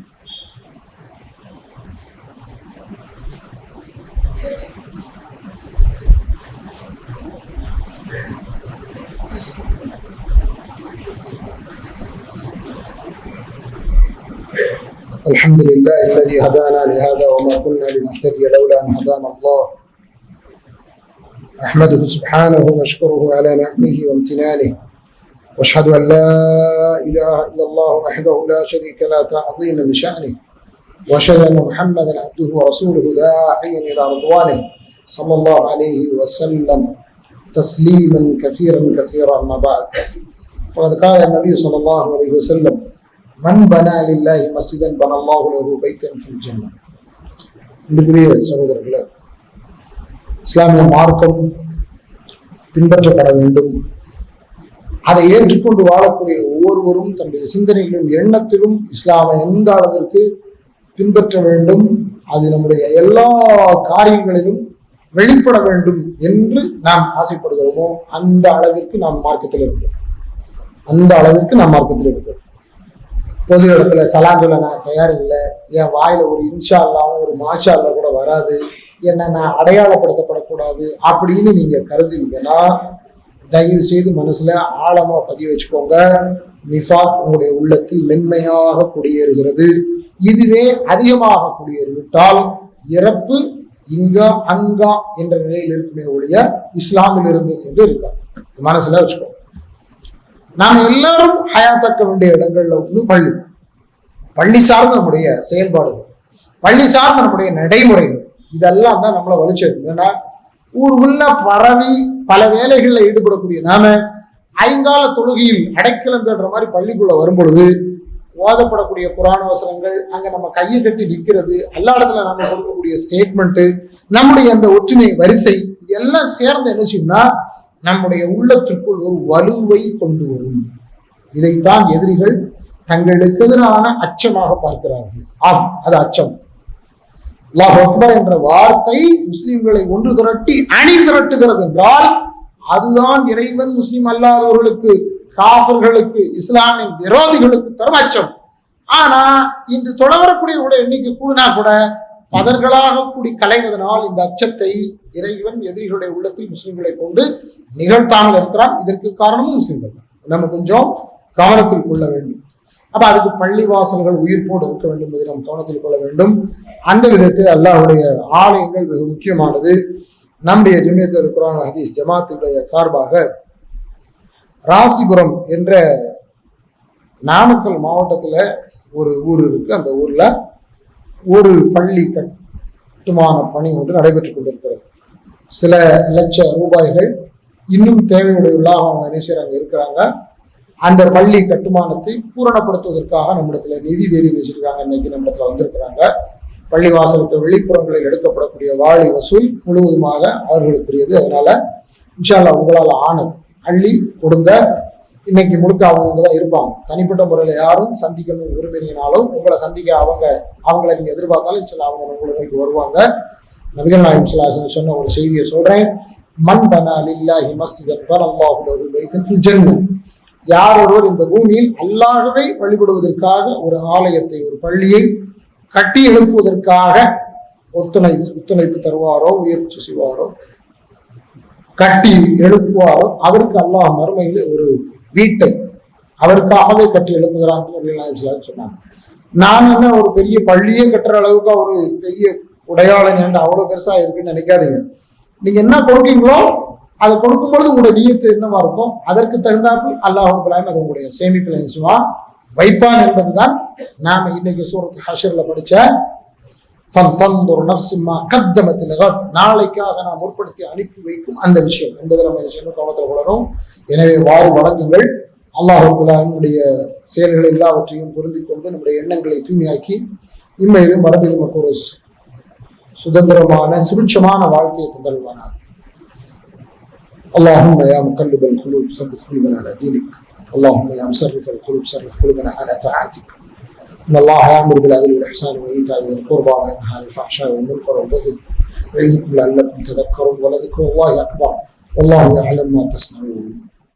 الحمد لله الذي هدانا لهذا وما كنا لنهتدي لولا أن هدانا الله. أحمده سبحانه وأشكره على نعمه وامتنانه، وأشهد أن لا إله إلا الله وحده لا شريك له تعظيما لشأنه، وأشهد أن محمدا عبده ورسوله داعيا إلى رضوانه صلى الله عليه وسلم تسليما كثيرا كثيرا. أما بعد، فقد قال النبي صلى الله عليه وسلم: من بنى لله مسجدا بنى الله له بيتا في الجنة. இன்றைய சகோதரர்களே, இஸ்லாமிய மார்க்கம் பின்பற்றப்பட வேண்டும். அதை ஏற்றுக்கொண்டு வாழக்கூடிய ஒவ்வொருவரும் தன்னுடைய சிந்தனைகளிலும் எண்ணத்திலும் இஸ்லாமை எந்த அளவிற்கு பின்பற்ற வேண்டும், அது நம்முடைய எல்லா காரியங்களிலும் வெளிப்பட வேண்டும் என்று நாம் ஆசைப்படுகிறோமோ அந்த அளவிற்கு நாம் மார்க்கத்தில் இருப்போம். பொது இடத்துல சலாந்துல நான் தயார் இல்லை, என் வாயில ஒரு இன்ஷா அல்லாவும் ஒரு மாஷா அல்லா கூட வராது, என்ன நான் அடையாளப்படுத்தப்படக்கூடாது அப்படின்னு நீங்க கருதுவீங்கன்னா தயவு செய்து மனசுல ஆழமா பதிய வச்சுக்கோங்க. நிஃபாக் உங்களுடைய உள்ளத்தில் மென்மையாக குடியேறுகிறது. இதுவே அதிகமாக குடியேறிவிட்டால் இறப்பு இங்கா அங்கா என்ற நிலையில் இருக்குமே ஒழிய இஸ்லாமில் இருந்தது என்று இருக்காது. மனசுல வச்சுக்கோங்க. நாம் எல்லாரும் ஹயாத்தாக்க வேண்டிய இடங்கள்ல ஒன்று பள்ளி சார்ந்த நம்முடைய செயல்பாடுகள், பள்ளி சார்ந்த நம்முடைய நடைமுறைகள், இதெல்லாம் தான் நம்மளை வலிச்சது. ஏன்னா ஊர் உள்ள பரவி பல வேலைகளில் ஈடுபடக்கூடிய நாம ஐங்கால தொழுகையில் அடைக்கலம் தேடுற மாதிரி பள்ளிக்குள்ள வரும்பொழுது ஓதப்படக்கூடிய குரான் வசனங்கள், அங்க நம்ம கையை கட்டி நிற்கிறது, எல்லா இடத்துல நம்ம கொடுக்கக்கூடிய ஸ்டேட்மெண்ட், நம்முடைய அந்த ஒற்றுமை வரிசை, இது எல்லாம் சேர்ந்து என்ன செய்யும்னா நம்முடைய உள்ளத்திற்குள் ஒரு வலுவை கொண்டு வரும். இதைத்தான் எதிரிகள் தங்களுக்கு எதிரான அச்சமாக பார்க்கிறார்கள். ஆம், அது அச்சம். அல்லாஹ் அக்பர் என்ற வார்த்தை முஸ்லிம்களை ஒன்று திரட்டி அணி திரட்டுகிறது என்றால் அதுதான் இறைவன் முஸ்லிம் அல்லாதவர்களுக்கு, காஃபிர்களுக்கு, இஸ்லாமின் விரோதிகளுக்கு தரும் அச்சம். ஆனா இன்று தொடரக்கூடிய எண்ணிக்கை கூடினா கூட பதர்களாக கூடி கலைவதனால் இந்த அச்சத்தை இறைவன் எதிரிகளுடைய உள்ளத்தில் முஸ்லிம்களை கொண்டு நிகழ்த்தாமல் இருக்கிறான். இதற்கு காரணமும் முஸ்லிம்கள் தான். நம்ம கொஞ்சம் கவனத்தில் கொள்ள வேண்டும். அப்ப அதுக்கு பள்ளி வாசல்கள் உயிர்ப்போடு இருக்க வேண்டும் என்பதை நாம் கவனத்தில் கொள்ள வேண்டும். அந்த விதத்தில் அல்லாஹ்வுடைய ஆலயங்கள் மிக முக்கியமானது. நம்முடைய ஜமியத்துல் குர்ஆன் ஹதீஸ் ஜமாத்துடைய சார்பாக ராசிபுரம் என்ற நாமக்கல் மாவட்டத்துல ஒரு ஊர் இருக்கு. அந்த ஊர்ல ஒரு பள்ளி கட்டுமான பணி ஒன்று நடைபெற்றுக் கொண்டிருக்கிறது. சில லட்ச ரூபாய்கள் இன்னும் தேவையுடையவர்களாக அவங்க நினைச்சாங்க இருக்கிறாங்க. அந்த பள்ளி கட்டுமானத்தை பூரணப்படுத்துவதற்காக நம்மிடத்துல நிதி தேடி வச்சிருக்காங்க. இன்னைக்கு நம்மிடத்துல வந்திருக்கிறாங்க. பள்ளி வாசலுக்கு வெளிப்புறங்களில் எடுக்கப்படக்கூடிய வாழை வசூல் முழுவதுமாக அவர்களுக்குரியது. அதனால இன்ஷா அல்லாஹ் உங்களால் ஆனது அள்ளி கொடுங்க. இன்னைக்கு முழுக்க அவங்க தான் இருப்பாங்க. தனிப்பட்ட முறையில் யாரும் சந்திக்கணும் விரும்பினாலும் உங்களை சந்திக்க அவங்கள நீங்க எதிர்பார்த்தாலும் இன்ஷா அவங்க உங்களை நோக்கி வருவாங்க. நபிகள் நாயகம் ஸல்லல்லாஹு அலைஹி வஸல்லம் சொன்ன ஒரு செய்தியை சொல்றேன். மன் பனா லில்லாஹி மஸ்ஜிதன் பனல்லாஹு லஹு பைத்தன் ஃபில் ஜன்னah. யார் ஒருவர் இந்த பூமியில் அல்லாஹ்வை வழிபடுவதற்காக ஒரு ஆலயத்தை, ஒரு பள்ளியை கட்டி எழுப்புவதற்காக ஒத்துழைப்பு தருவாரோ, முயற்சி செய்வாரோ, கட்டி எழுப்புவாரோ, அவருக்கு அல்லாஹ் மறுமையில் ஒரு வீட்டை அவருக்காகவே கட்டி எழுப்புகிறான்னு சொன்னாங்க. நான் என்ன ஒரு பெரிய பள்ளியே கட்டுற அளவுக்கு ஒரு பெரிய உடையாளன் என்று அவ்வளவு பெருசா இருக்குன்னு நினைக்காதீங்க. நீங்க என்ன கொடுக்கீங்களோ அதை கொடுக்கும்பொழுது உங்களுடைய நியத்து என்னவா இருக்கும், அதற்கு தகுந்தாப்பில் அல்லாஹ் அது உங்களுடைய சேமிப்பில் நினைச்சுவா வைப்பான் என்பதுதான் நாம இன்னைக்கு சூரத்து ஹஷர்ல படிச்ச நாளைக்காக நாம் முற்படுத்தி அனுப்பி வைக்கும் அந்த விஷயம் என்பதை நம்ம கவனத்தில் கொள்ளணும். எனவே வாரி வழங்குங்கள். அல்லாஹ் செயல்கள் எல்லாவற்றையும் பொருந்தி கொண்டு நம்முடைய எண்ணங்களை தூய்மையாக்கி இம்மையிலும் மரபிலும் நமக்கு ஒரு சுதந்திரமான சுபிட்சமான வாழ்க்கையை தந்தல்வானார். اللهم يا مقلب القلوب ثبت قلوبنا على دينك. اللهم يا مصرف القلوب صرف قلوبنا على طاعتك. ان الله يأمر بالعدل والإحسان وإيتاء ذي القربى وينهى عن الفحشاء والمنكر والبغي يعظكم لعلكم تذكرون ولذكر الله أكبر والله يعلم ما تصنعون.